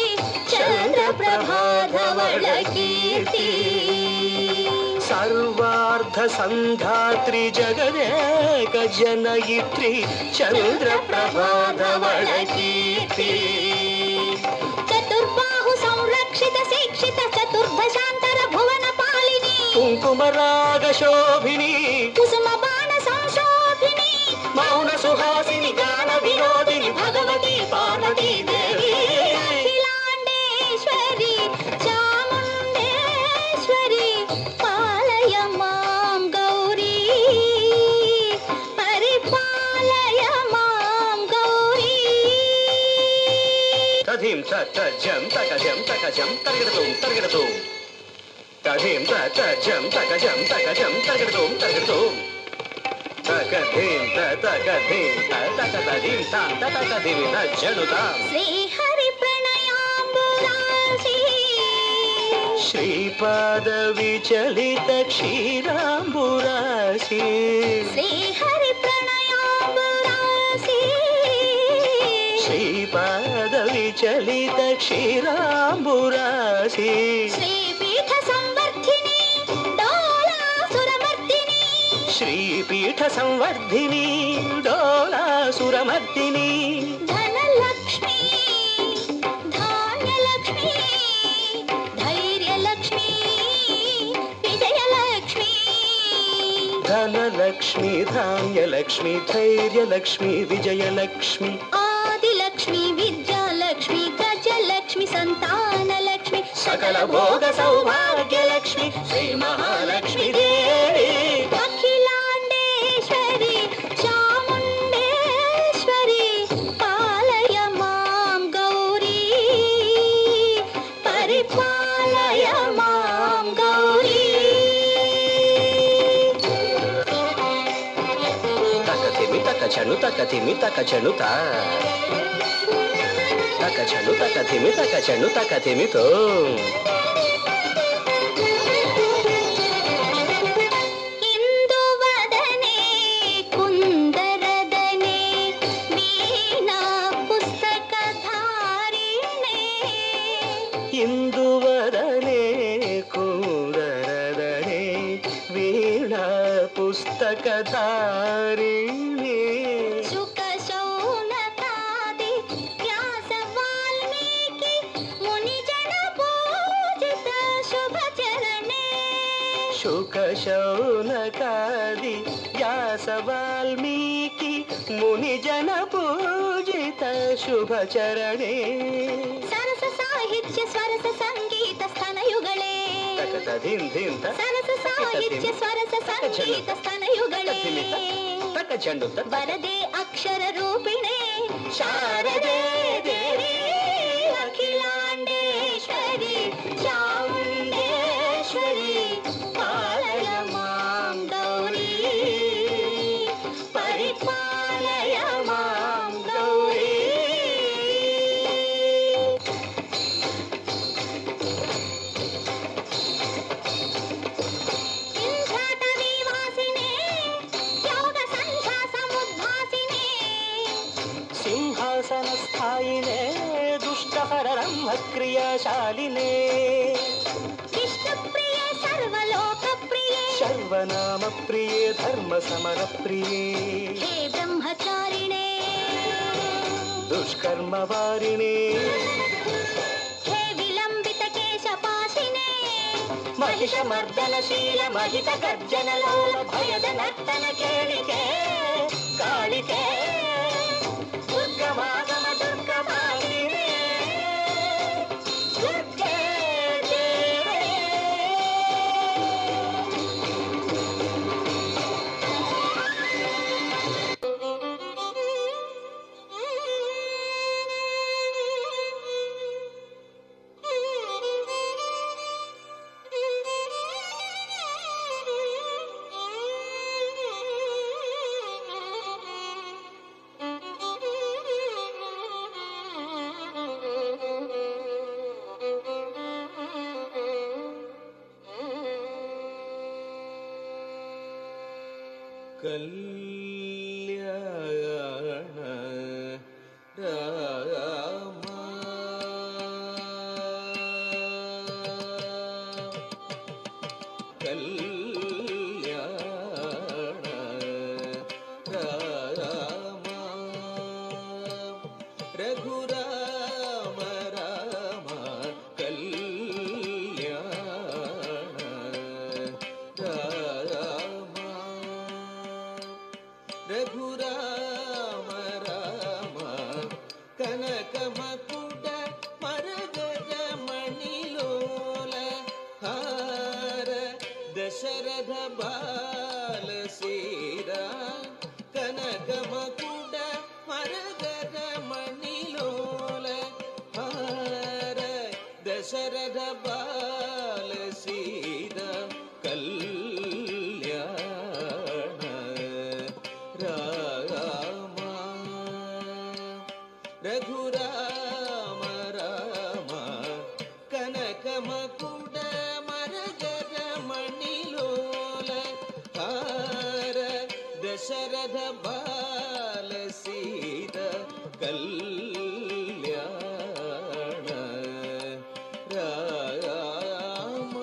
చంద్రప్రభాధవళ కీర్తి సర్వార్ధ సంధాత్రి జగదేక జనయిత్రి చంద్రప్రభాధవళ కీర్తి చతుర్బాహు సంరక్షిత శిక్షిత చతుర్భశాంతర భువన పాలిని కుంకుమరాగ శోభిని కుసుమ బాణ సంశోభిని మౌన సుహాసిని గాన వినోదిని భగవతి పార్వతీ దేవి అఖిలాండేశ్వరి చాముండేశ్వరి పాలయ మాం గౌరీ పరిపాలయ మాం గౌరీ తధీం తజం తకజం తకజం తరగడదోం తరగడదోం తధీం తజం తకజం తకజం తరగడదోం తరగడదోం తక శ్రీహరి ప్రణయాంబురాశి శ్రీపాద విచలిత క్షీరాంబురాశి శ్రీహరి ప్రణయాంబురాశి శ్రీపాద విచలిత క్షీరాంబురాశి శ్రీపీఠ సంవర్ధిని డోలాసురమర్దిని శ్రీపీఠ సంవర్ధిని డోలాసురమర్దిని ధనలక్ష్మి ధాన్యలక్ష్మి ధైర్యలక్ష్మి విజయలక్ష్మి ధనలక్ష్మి ధాన్యలక్ష్మి ధైర్యలక్ష్మి విజయలక్ష్మి ఆదిలక్ష్మి విద్యాలక్ష్మి గజలక్ష్మి సంతానలక్ష్మి సకల భోగ సౌభాగ్యలక్ష్మి శ్రీ మహాలక్ష్మి దేవి అఖిలాండేశ్వరి చాముండేశ్వరి పాలయ మాం గౌరీ పరిపాలయ మాం గౌరీ తకతిమి తకచను తకతిమి తకచనుత తకచను తకతిమి తకచను తకతిమితో ఇందువదనే కుందరదనే వీణా పుస్తకధారిణే ఇందువదనే కుందరదనే వీణా పుస్తకధారిణి శుక శౌనకాది వ్యాస వాల్మీకి మునిజన పూజిత శుభచరణే శుక శౌనకాది వ్యాస వాల్మీకి మునిజన పూజిత శుభచరణే సరస సాహిత్య స్వరస సంగీత స్థనయుಗಳೇ తకతధింధింత సరస సాహిత్య స్వరస సంగీత స్థనయుಗಳೇ తకచండు వరదే అక్షర రూపిణే శారదే దేవి అఖిలాండేశ్వరి చాముండేశ్వరి పాలయ మాం గౌరీ పరిపాలయ మాం గౌరీ ఇంద్రాటవీవాసినే యోగ సంధ్యా సముద్భాసినే సింహాసన స్థాయినే దుష్టహర రంభ క్రియాశాలినే విష్ణుప్రియే సర్వలోకప్రియే సర్వనామ ప్రియే ధర్మ సమర ప్రియే హే బ్రహ్మచారిణే దుష్కర్మ వారిణే హే విలంబిత కేశపాశినే మహిషమర్దనశీల మహిత గర్జన లోల భయద నర్తన కేళికే కాళికే దుర్గమాగమ దుర్గమాలినే దుర్గే దేవే కళ్యాణ రామ కళ్యాణ రామ రఘురామ రామ కళ్యాణ రామ రఘురామ రామ కనకమకుట మరగజ మణిలోల హార దశరథ బాల శ్రీరా కనకమకుట మరగజ మణిలోల హార దశరథ బాల శ్రీరా కళ్యాణ ದಶರಥ ಬಾಲ ಸೀತಾ ಕಲ್ಯಾಣ ರಾಮ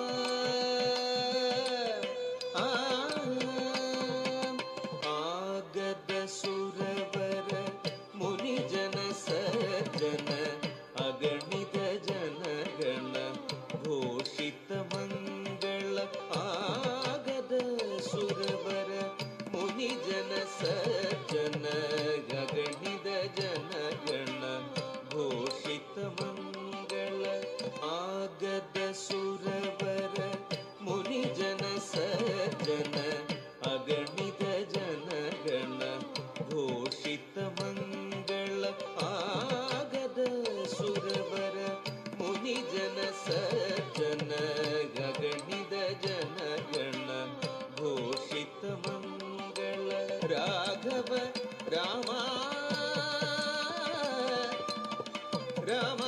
ಆಗದ ಸುರವರ ಮುನಿಜನ ಸಜ್ಜನ ಅಗಣಿತ ಜನಗಣ ಘೋಷಿತ ಮಂಗಳ ಆಗದ ಸುರವರ ಮುನಿಜನ ಸಜ್ಜನ ಅಗಣಿತ ಜನಗಣ ಘೋಷಿತ ಮಂಗಳ ಆಗದ ಸುರವರ ಮುನಿಜನ ಸಜ್ಜನ ಅಗಣಿತ ಜನಗಣ ಘೋಷಿತ ಮಂಗಳ ಆಗದ ಸುರವರ ಮುನಿಜನ ಸಜ್ಜನ ಗಗಣಿದ ಜನಗಣ ಘೋಷಿತ ಮಂಗಳ ರಾಘವ ರಾಮ ರಾಮ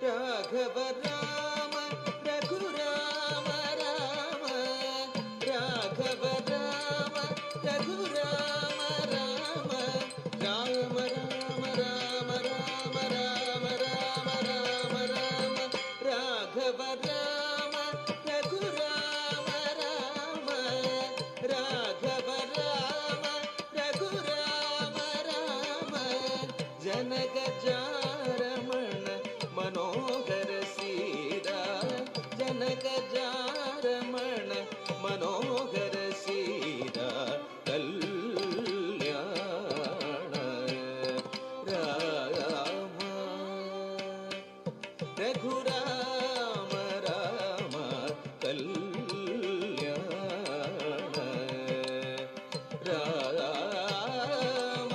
ರಾಘವ ರಾಮ ರಘುರಾಮ ರಾಮ ರಾಘವ ರಾಮ ರಘುರಾಮ ರಾಮ ರಾಮ ರಾಮ ರಾಮ ರಾಮ ರಾಮ ರಾಮ ರಾಮ ರಾಮ ರಾಘವ ರಾಮ ರಘುರಾಮ ರಾಮ ರಾಘವ ರಾಮ ರಘುರಾಮ ರಾಮ ಜನಕ ಜಾರಮಣ ಮನೋಹರ ಸೀರಾ ಜನಕ ಜಾರಮಣ ಮನೋಹರ ಸೀರಾ ಕಲ್ಯಾಣ ರಾಮ ರಘುರಾಮ ರಾಮ ಕಲ್ಯಾಣ ರಾಮ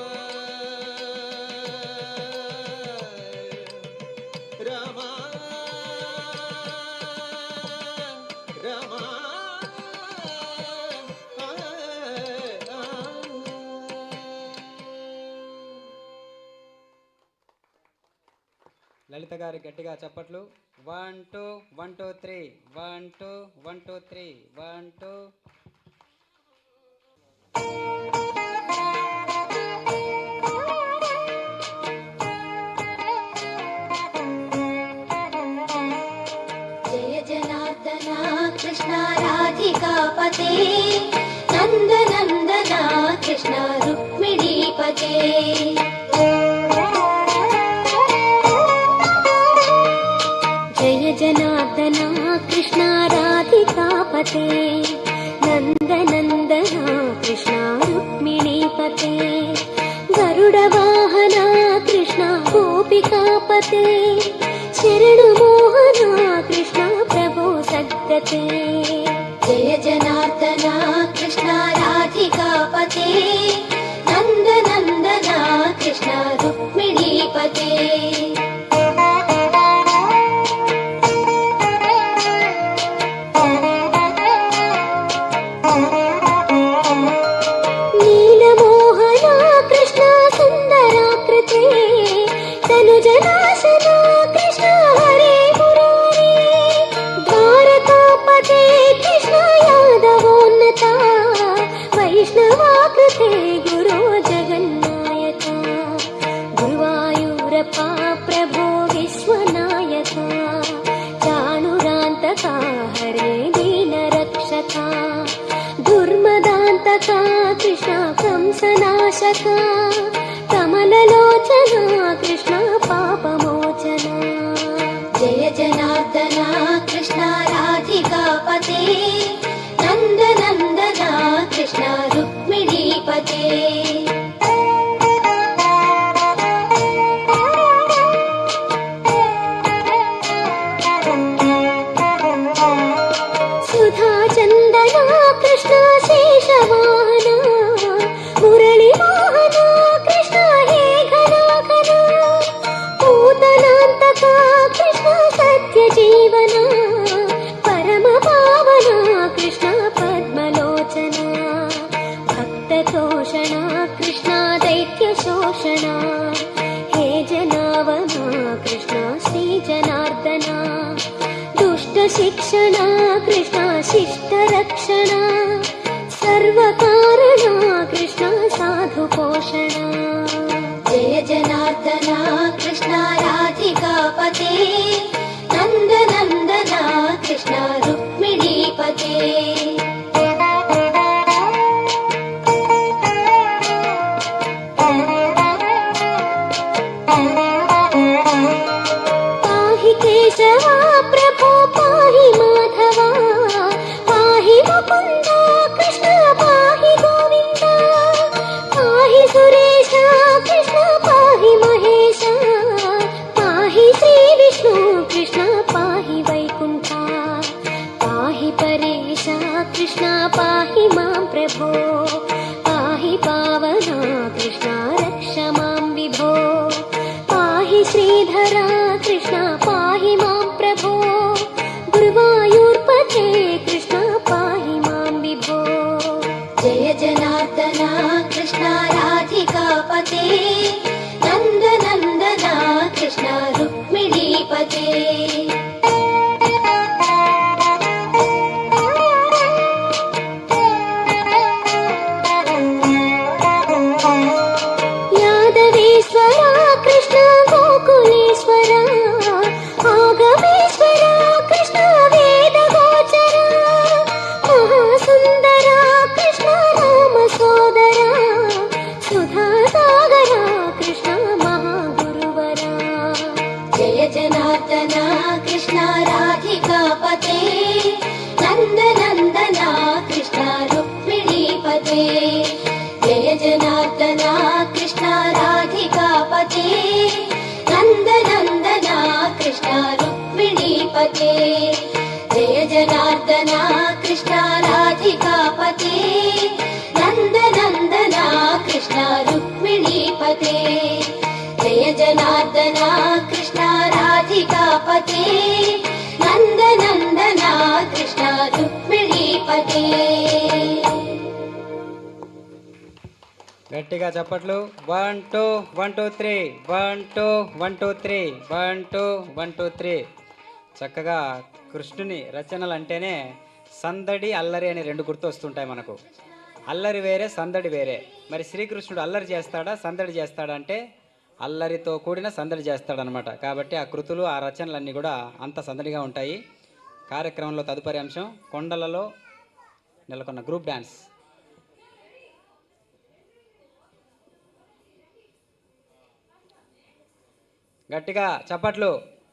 ರಾಮ ರಾಮ లలిత గారి గట్టిగా చప్పట్లు 1 2 1 2 3 1 2 1 2 3 1 2 जय जनार्दन कृष्ण राधिकापते नन्दनन्दन कृष्ण रुक्मिणीपते जय जनार्दन कृष्ण राधिकापते नन्दनन्दन कृष्ण रुक्मिणीपते गरुडवाहन कृष्ण गोपिकापते शरणु मोहन कृष्ण प्रभो सद्गते जय जनार्दन कृष्ण राधिकापते नन्दनन्दन कृष्ण रुक्मिणीपते नीलमोहन कृष्ण सुन्दराकृते तनुजनाशना कृष्ण हरे मुरारी द्वारकापते कृष्ण यादवोन्नता वैष्णवाकृते गुरो जगन्नायका गुरुवायूरप्पा प्रभो विश्वनायका चाणुरान्तका हरे दीनरक्षका दुर्मदान्तका कृष्ण कंसनाशका कमललोचना कृष्ण पापमोचना जय जनार्दन कृष्ण राधिकापते नन्दनन्दन कृष्ण रुक्मिणीपते सुधा चन्दना कृष्ण शेषवाहन मुरली मोहन कृष्ण हे घनाघन पूतनान्तका कृष्ण सत्यजीवन परम पावन कृष्ण पद्मलोचना भक्ततोषणा कृष्ण दैत्यशोषणा हे जनावना कृष्ण श्रीजनार्दना दुष्टशिक्षणा कृष्ण शिष्य परेशा कृष्णा पाहि मां प्रभो पाहि पावना कृष्णा रक्ष मां विभो पाहि श्रीधरा कृष्णा पाहि मां प्रभो गुरुवायूर्पते कृष्णा पाहि मां विभो जय जनार्दना कृष्णा राधिकापते नन्दनन्दना कृष्णा रुक्मिणीपते यादवेश्वरा कृष्ण गोकुलेश्वरा आगमेश्वरा कृष्ण वेदगोचरा महासुन्दरा कृष्ण रामसोदरा सुधासागरा कृष्ण महागुरुवरा जय जनार्दना कृष्ण राधिकापते नन्दनन्दना कृष्ण रुक्मिणीपते जय जनार्दना कृष्ण राधिकापते नन्दनन्दना कृष्ण रुक्मिणीपते जय जनार्दना कृष्ण राधिकापते नन्दनन्दना कृष्ण रुक्मिणीपते जय जनार्दना कृष्ण राधिकापते नन्दनन्दना कृष्ण रुक्मिणीपते గట్టిగా చప్పట్లు 1 2 1 2 3 1 2 1 2 3 1 2 1 2 3 చక్కగా కృష్ణుని రచనలు అంటేనే సందడి అల్లరి అనే రెండు గుర్తు వస్తుంటాయి మనకు. అల్లరి వేరే సందడి వేరే. మరి శ్రీకృష్ణుడు అల్లరి చేస్తాడా సందడి చేస్తాడా అంటే అల్లరితో కూడిన సందడి చేస్తాడనమాట. కాబట్టి ఆ కృతులు ఆ రచనలన్నీ కూడా అంత సందడిగా ఉంటాయి. కార్యక్రమంలో తదుపరి అంశం కొండలలో నెలకొన్న గ్రూప్ డ్యాన్స్. గట్టిగా చప్పట్లు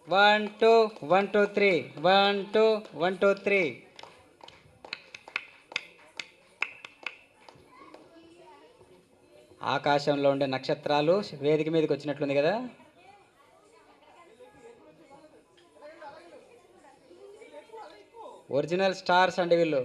1 2 1 2 3 1 2 1 2 3. ఆకాశంలో ఉండే నక్షత్రాలు వేదిక మీదకి వచ్చినట్లుంది కదా. ఒరిజినల్ స్టార్స్ అండి వీళ్ళు.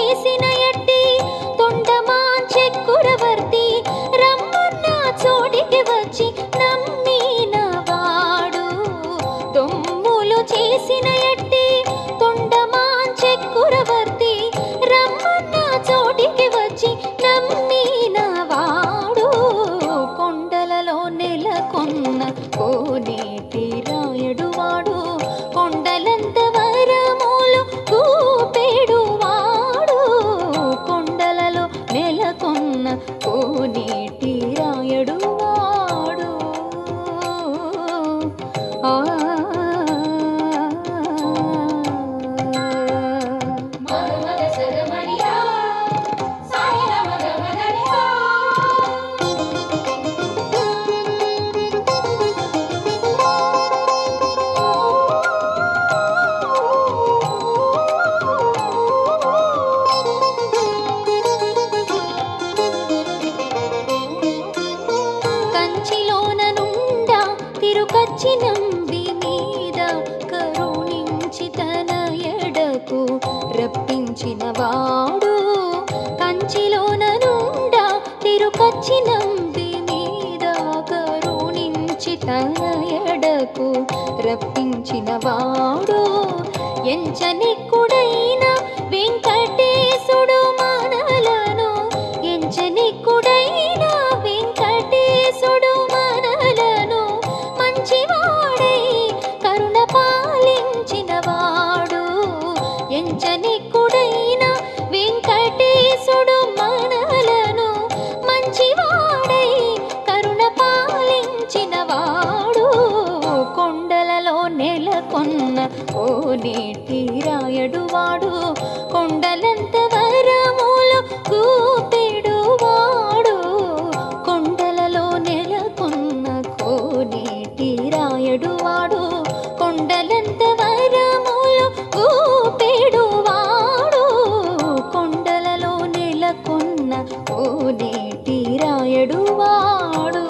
చేసిన ఎట్టి తొండమాంచెక్కురవర్తి రమ్మన్న చోటికి వచ్చి నమ్మిన వాడు తొమ్ములు చేసిన ఎట్టి తొండమాంచెక్కురవర్తి రమ్మన్న చోటికి వచ్చి నమ్మిన వాడు కొండలలో నెలకొన్న కోనేటి రాయడు వాడు కొండలంత వరములు కూపేడు వాడు కొండలలో నెలకొన్న కోనేటి రాయడు వాడు కంచిలోన నుండా తిరుకచ్చి నంబి మీద కరుణించి తన ఎడకు రప్పించిన వాడు కంచిలోన నుండా తిరుకచ్చి నంబి మీద కరుణించి తన ఎడకు రప్పించిన వాడు ఎంచనిక్కుడైన వెంకటేశుడు మనలను ఎంచనిక్కుడైన వెంకటేశుడు మనలను మంచివాడై కరుణ పాలించిన వాడు ఎంచనిక్కుడైన వెంకటేశుడు మనలను మంచివాడై కరుణ పాలించిన వాడు కొండలలో నెలకొన్న కోనేటి రాయడు వాడు కొండలంత వరములు కూపెడు వాడు కొండలలో నెలకొన్న కోనేటి రాయడు వాడు కొండలంత వరములు కూపెడు వాడు కొండలలో నెలకొన్న కోనేటి రాయడు వాడు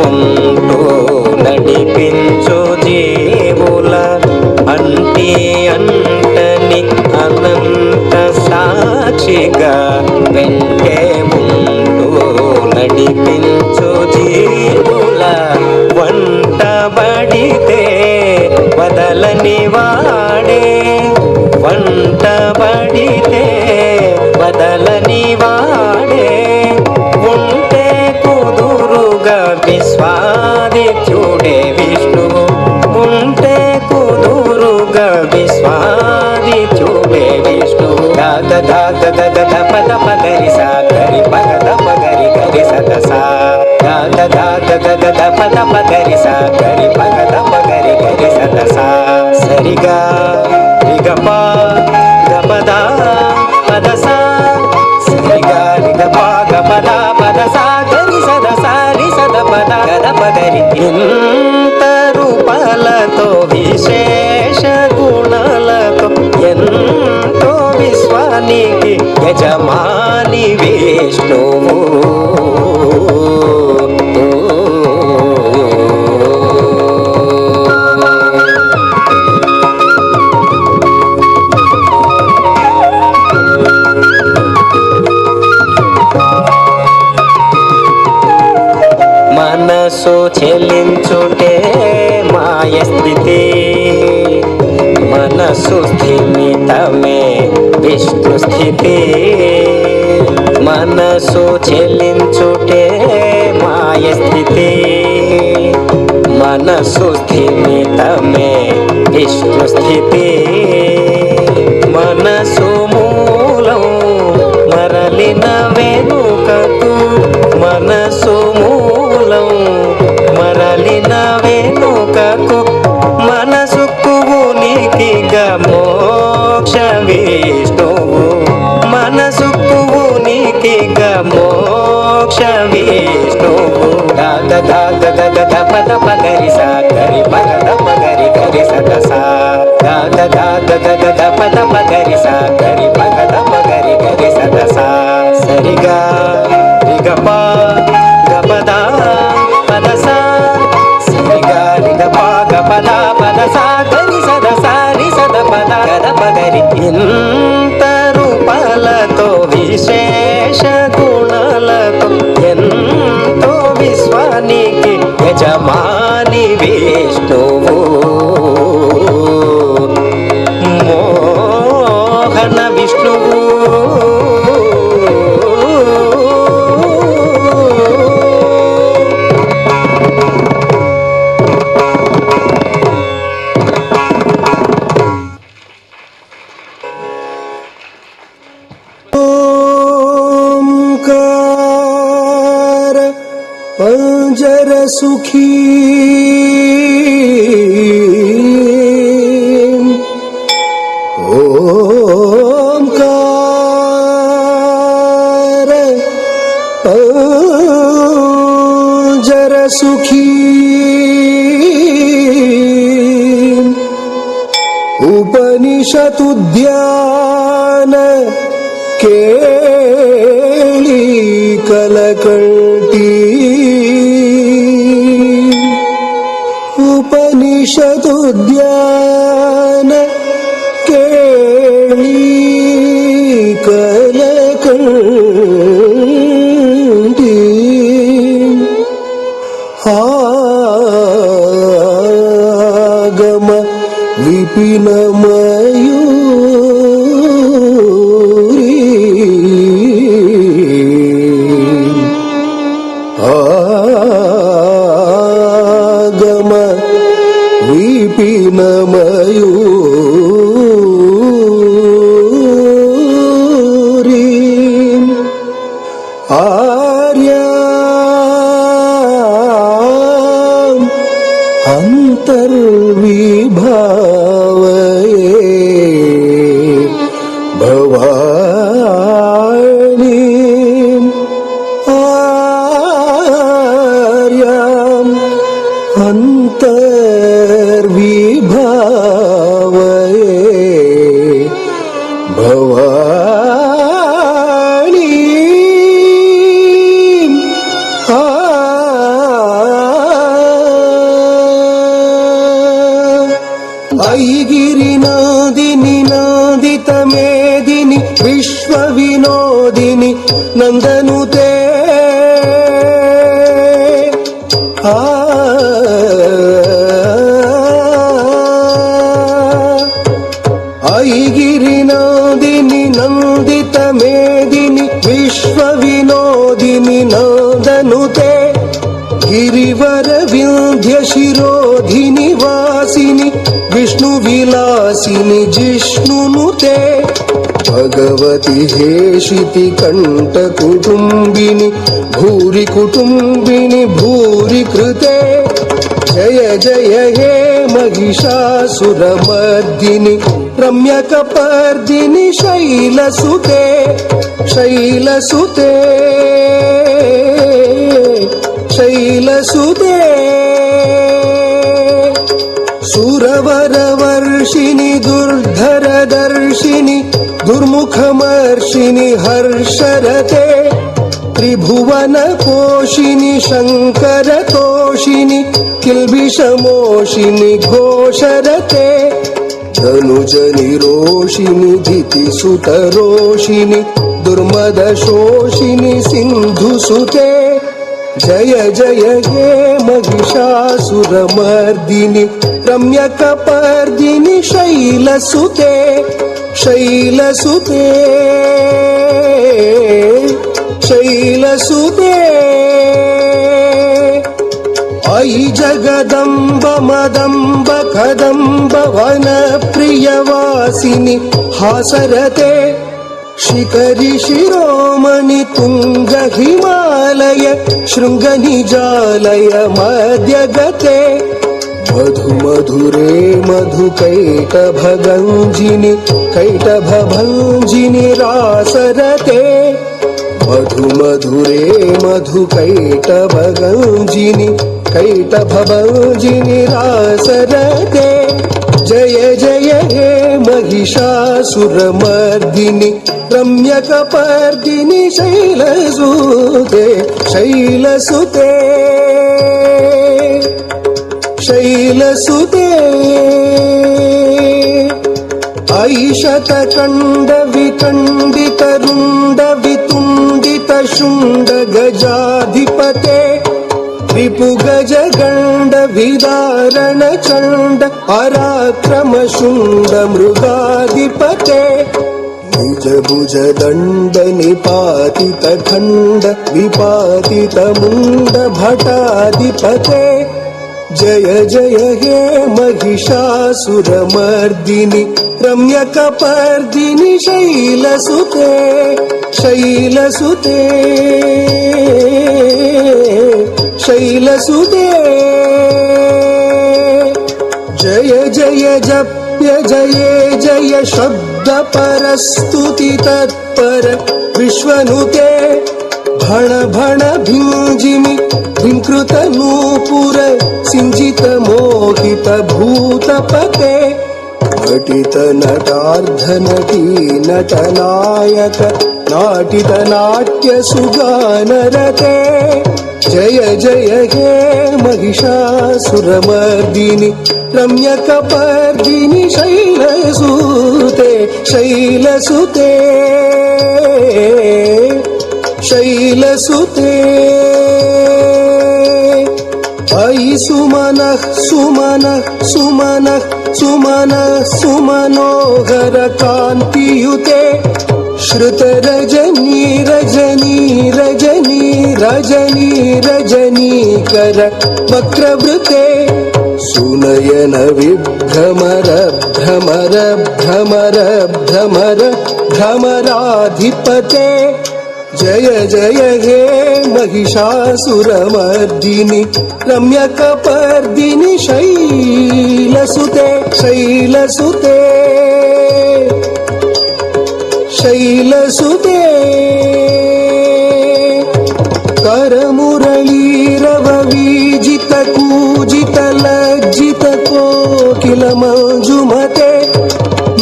ఉంటూ నడిపించు జీవుల అంటి అంటని అనంత సాక్షిగా వెంటే ఉంటూ నడిపించు జీవుల వంటబడితే వదలని వాడే వంటబడితే వదలని వాడే ఉంటే కుదురుగా విశ్వాదిత్యుడే విష్ణువు ఉంటే కుదురుగా విశ్వాదిత్యుడే విష్ణువు దాద దాద దద పద పగరి సాగరి పగద పగరి గరి సదసా దాద దాద దద పద పగరి సాగరి పగద పగరి గరి సదసా సరిగా రిగపా గపదా పదసా సరిగా రిగపా గపదా పదసా గరి సదసా రి సద పద గద పగరి ఇంత రూపాలతో విశేష గుణాలతో ఎంతో విశ్వానికి యజమాని విష్ణువు మనసు చెలించుటే మాయ స్థితి మనసు స్థిమితమే విష్ణు స్థితి మనసు చెలించుటే మాయ స్థితి మనసు స్థిమితమే విష్ణు స్థితి మనసు మూలం మరలిన వెనుకకు మనసు మూలం మరలిన వెనుకకు మనసుకు ఉనికిగా మోక్ష విష్ణువు మనసుకు ఉనికిగా మోక్ష విష్ణువు దాద దాద దద పద పగరి సాగరి పగద పగరి గరి సదసా దాద దాద దద పద పగరి సాగరి పగద పగరి గరి సా సరిగా రిగప గపద పద సా సరిగా రిగప గపద పద సా గరి సద సారి సద పద గద పగరి. ఎంత రూపాలతో విశేష గుణాలతో ఎంతో విశ్వానికి యజమాని విష్ణువు మోహన విష్ణువు. ओंकार पंजर सुखी ओंकार पंजर सुखी उपनिषत् उद्यान केळी कलकंटी उपनिषत् उद्यान केळी कलकंटी आगम विपिन मयूरी आगम विपिन मयूरी आर्या अंतर्विभावये भवानी आर्याम् अंतर्विभावये भवानी ऐगिरिनादिनि नादितमेदिनि विश्वविनोदिनि नन्दनुते ऐगिरिनादिनि नन्दितमेदिनि विश्वविनोदिनि नन्दनुते गिरिवर विन्ध्य शिरोधिनि वासिनि विष्णुविलासिनि जिष्णुनुते भगवति हेशिति कंठ कुटुंबिनि भूरि कुटुंबिनि भूरि कृते जय जय हे महिषासुरमर्दिनि रम्यकपर्दिनि शैलसुते शैलसुते शैलसुते सुरवरवर्षिणि दुर्धरदर्शिनि दुर्मुखमर्षिणि हर्षरते त्रिभुवनपोषिणि शङ्करतोषिणि किल्बिषमोषिणि घोषरते धनुजनिरोषिणि धितिसुतरोषिणि दुर्मदशोषिनि सिन्धुसुते जय जय हे महिषासुरमर्दिनि रम्यकपर्दिनि शैलसुते शैलसुते शैलसुते अयि जगदम्ब मदम्ब कदम्ब वनप्रियवासिनि हासरते शिखरि शिरोमणि तुंग हिमालय शृंगनिजालय मध्यगते मधु मधुरे मधुकैटभगञ्जिनि कैटभभञ्जिनि रासरते मधु मधुरे मधुकैटभगञ्जिनि कैटभभञ्जिनि रासरते जय जय हे महिषासुरमर्दिनि रम्यकपर्दिनि शैलसुते शैलसुते शैलसुते ऐशतकण्ड विकण्डितरुण्ड वितुण्डित शुण्ड गजाधिपते रिपुगज गण्ड विदारण चण्ड पराक्रम शुण्ड मृगाधिपते निज भुज दण्ड निपातित खण्ड विपातित मुण्ड भटाधिपते जय जय हे महिषासुरमर्दिनि रम्यकपर्दिनि शैलसुते शैलसुते शैलसुते जय जय जप्य जये जय शब्द परस्तुति तत्पर विश्वनुते भण भण भिञ्जिमि भिङ्कृत नूपुर सिञ्जित मोहित भूतपते नटित नटार्ध नटी नटनायक नाटित नाट्य सुगानरते जय जय हे महिषासुरमर्दिनि रम्यकपर्दिनि शैलसुते शैलसुते शैलसुते अयि सुमनः सुमनः सुमनः सुमनः सुमनोहर कान्तियुते श्रुत रजनी रजनी रजनी रजनी रजनीकर वक्रवृते सुनयन विभ्रमर भ्रमर भ्रमर भ्रमर भ्रमराधिपते जय जय हे महिषासुरमर्दिनि रम्यकपर्दिनि शैलसुते शैलसुते शैलसुते करमुरलीरव वीजित कूजित लज्जित कोकिल मंजुमते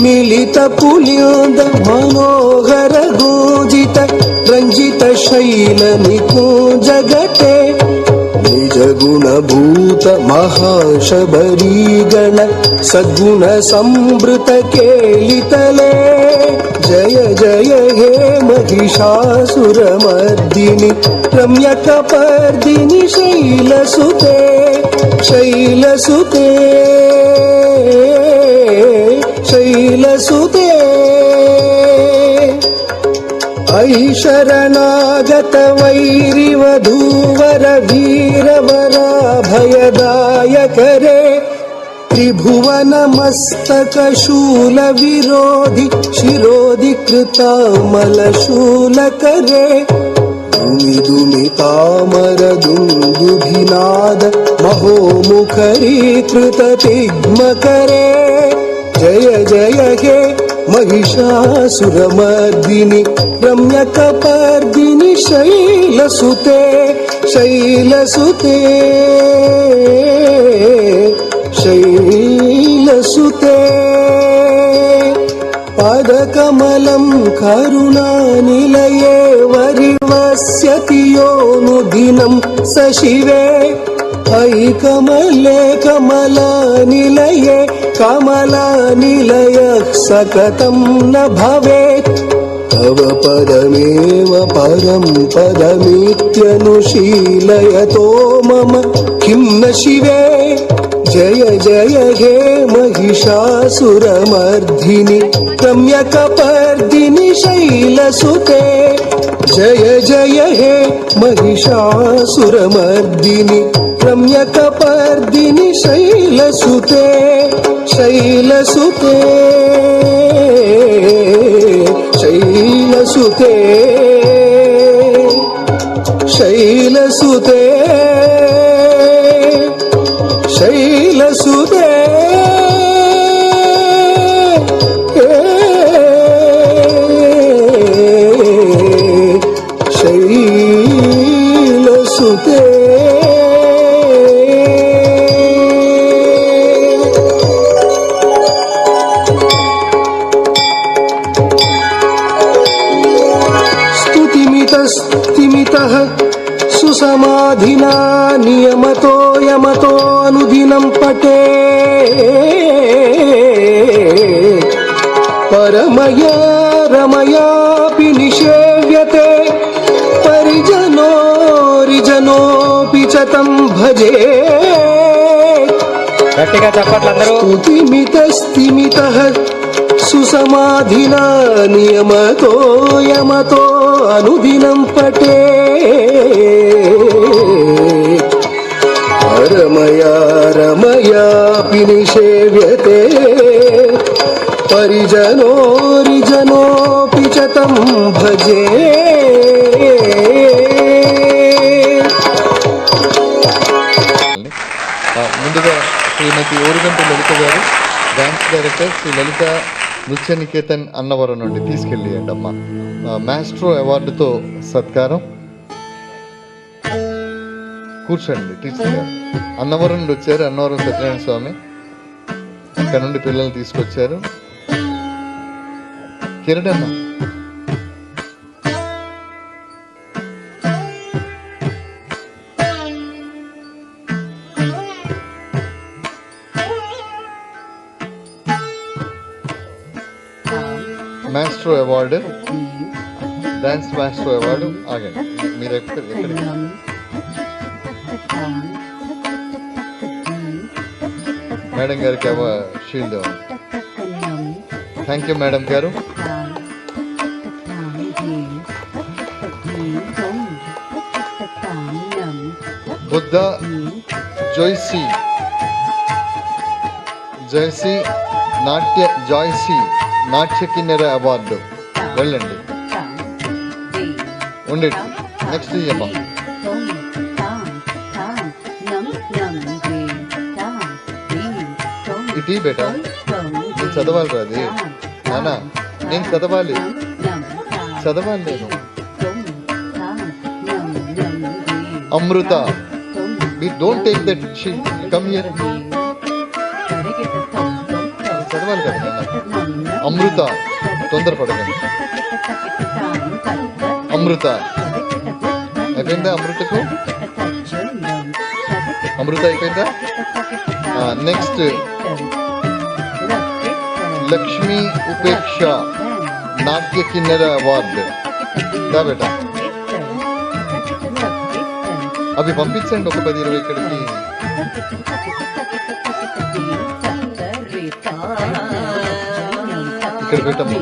मिलित पुलिंद मनोहर गूजित रंजित शैल निकुंजगते निज गुणभूत महाशबरी गण सद्गुण संवृत केलितले जय जय हे महिषासुरमर्दिनि रम्यकपर्दिनि शैलसुते शैलसुते शैलसुते अयि शरणागत वैरिवधूवर वीरवराभयदायकरे त्रिभुवन मस्तक शूल विरोधि शिरोधि कृतामल शूल करे दुमि दुमि तामर दुन्दुभिनाद महोमुखरी कृत तिग्म करे जय जय हे महिषासुरमर्दिनि रम्यकपर्दिनि शैलसुते शैलसुते शैलसुते पदकमलं करुणानिलये वरिवस्यति योऽनुदिनं स शिवे अयि कमले कमलानिलये कमलानिलयः सकतं न भवेत् तव पदमेव परं पदमित्यनुशीलयतो मम किं न शिवे जय जय हे महिषासुरमर्दिनि रम्यकपर्दिनि शैलसुते जय जय हे महिषासुरमर्दिनि रम्यकपर्दिनि शैलसुते शैलसुते शैलसुते शैलसुते शैलसुते शैलसुते స్థిమితః సుసమాధినా నియమతో యమతో అనుదినం పటే పరమయా రమయాపి నిషేవ్యతే పరిజనోరిజనోపి చ తం భజే గట్టిగా చెప్పట్లు అందరూ. స్థిమితః సుసమాధినా నియమతో యమతో అనుదినం పటే పరమయా రమయాపి నిషేవ్యతే పరిజనోరిజనోపి చ తం భజే. ముందుగా శ్రీమతి ఓరుగంటి లలిత గారు, డాన్స్ డైరెక్టర్ శ్రీ లలిత నృత్య నికేతన్ అన్నవరం నుండి తీసుకెళ్ళియండి అమ్మ. మాస్ట్రో అవార్డుతో సత్కారం. కూర్చోండి టీచర్ గారు. అన్నవరం నుండి వచ్చారు, అన్నవరం సత్యనారాయణ స్వామి ఇక్కడ నుండి పిల్లల్ని తీసుకొచ్చారు. Kiran maestro award, dance maestro award. ఆగండి, మీరు ఎక్కడికి మేడం గారికి షీల్డ్ ఇవ్వండి. థ్యాంక్ యూ మేడం గారు. బుద్ధ జోయ్సీ నాట్య కిన్నెర అవార్డు. వెళ్ళండి, ఉండండి. నెక్స్ట్ అమ్మా. ఇటీ బేటా, నేను చదవాలి రాది నానా, నేను చదవాలి నేను. అమృత, we don't take that shit, come here. చదవాలి కదా నాన్న. అమృత, తొందరపడకండి. అమృత అయిపోయిందా? అమృత అయిపోయిందా? నెక్స్ట్ లక్ష్మీ ఉపేక్ష నాట్య కిన్నెర అవార్డు. దా బేటా, అవి పంపించండి ఒక 10-20 ఇక్కడికి. ఇక్కడ పెట్టమ్మా.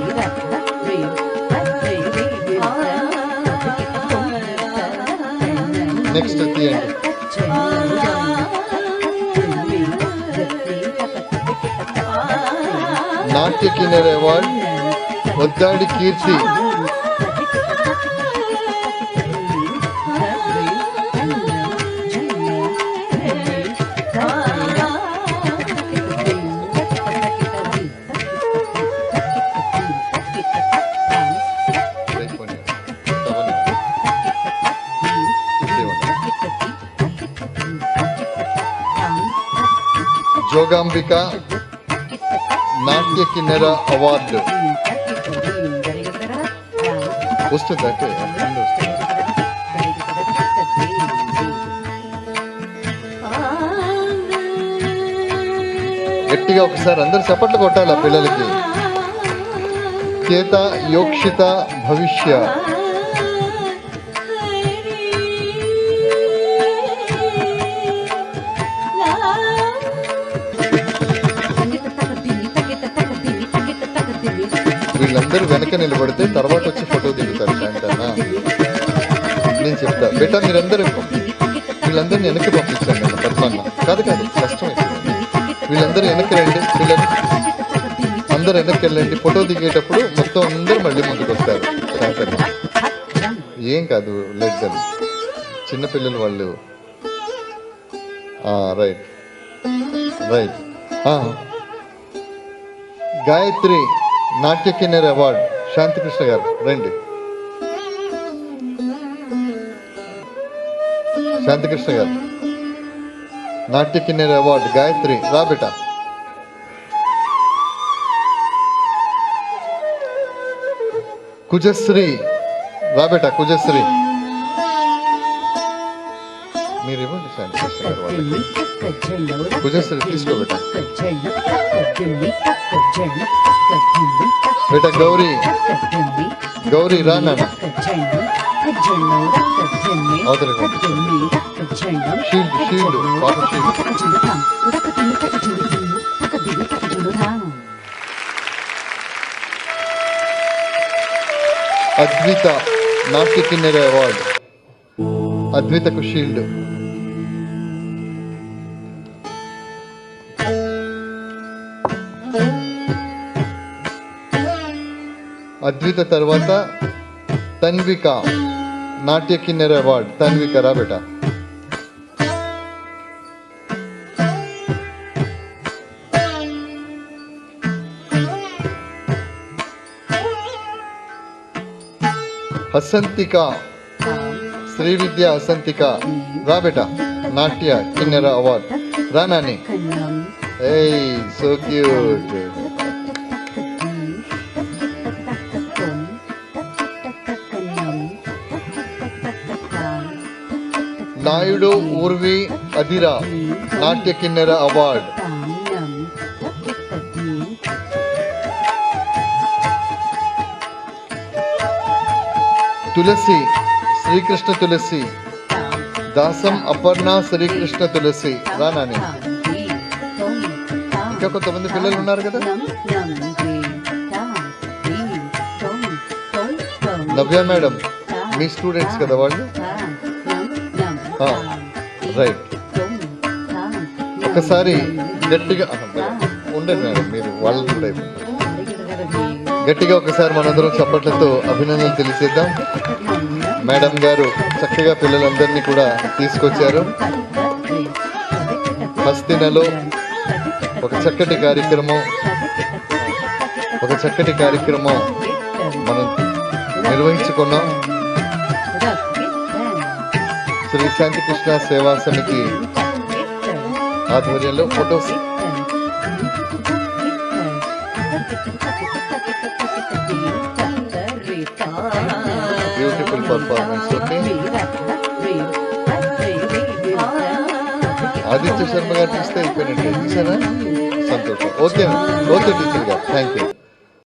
నెక్స్ట్ తీయండి. నాట్య కిన్నెర అవార్డ్ వద్దాడి కీర్తి. జోగాంబిక నాట్య కిన్నెర అవార్డు వస్తుంది. అంటే గట్టిగా ఒకసారి అందరు చప్పట్లు కొట్టాలి ఆ పిల్లలకి. కేత యోక్షిత భవిష్య. వీళ్ళందరూ వెనక నిలబడితే తర్వాత వచ్చి ఫోటో దిగుతారు. శాంతన్నా నేను చెప్తా బేటా, వీళ్ళందరినీ వెనక్కి పంపించండి అన్న. పద్మన్న కాదు కష్టం అయిపోయింది. వీళ్ళందరూ వెనక్కి రండి, పిల్లలు అందరు వెనక్కి వెళ్ళండి. ఫోటో దిగేటప్పుడు మొత్తం అందరూ మళ్ళీ ముందుకు వస్తారు. శాంతన్న ఏం కాదు, లెక్కలు చిన్నపిల్లలు వాళ్ళు. రైట్. గాయత్రి నాట్య కిన్నెర అవార్డు శాంతికృష్ణ గారు రండి. శాంతికృష్ణ గారు నాట్య కిన్నెర అవార్డు. గాయత్రి రా బేటా. కుజశ్రీ రా బేట కుజశ్రీ. మీరు ఇవ్వండి శాంతికృష్ణ గారు వాళ్ళకి. కుజశ్రీ తీసుకో బేట. బేట గౌరీ, గౌరీ రా నాన్న. అవతలకి పంపించండి. షీల్డ్ షీల్డ్ పాప షీల్డ్. అద్విత నాట్య కిన్నెర అవార్డు. అద్వితకు షీల్డ్. అద్విత తర్వాత తన్విక నాట్య కిన్నెర అవార్డు. తన్విక రా బేట. హసంతిక శ్రీ విద్య హసంతిక రా బేట. నాట్య కిన్నెర అవార్డ్. రా నాని. ఏయ్ సో క్యూట్. నాయుడు ఊర్వి అధిరా నాట్య కిన్నెర అవార్డ్. తులసి శ్రీకృష్ణ తులసి దాసం అపర్ణ శ్రీకృష్ణ తులసి రా నాని. ఇంకా కొంతమంది పిల్లలు ఉన్నారు కదా. నవ్య మేడం మీ స్టూడెంట్స్ కదా వాళ్ళు. రైట్. ఒకసారి గట్టిగా ఉండండి మేడం, మీరు వాళ్ళని కూడా గట్టిగా ఒకసారి మనందరం చప్పట్లతో అభినందనలు తెలిసేద్దాం. మేడం గారు చక్కగా పిల్లలందరినీ కూడా తీసుకొచ్చారు. హస్తినలో ఒక చక్కటి కార్యక్రమం మనం నిర్వహించుకున్నాం. శ్రీ శాంతికృష్ణ సేవా సమితి ఆధ్వర్యంలో photos. Beautiful performance. Okay, Aditya Sharma గారు తీస్తే అయిపోయినట్టే. చూసారా? సంతోషం. ఓకే ఓకే టీచర్ గారు, థ్యాంక్ యూ.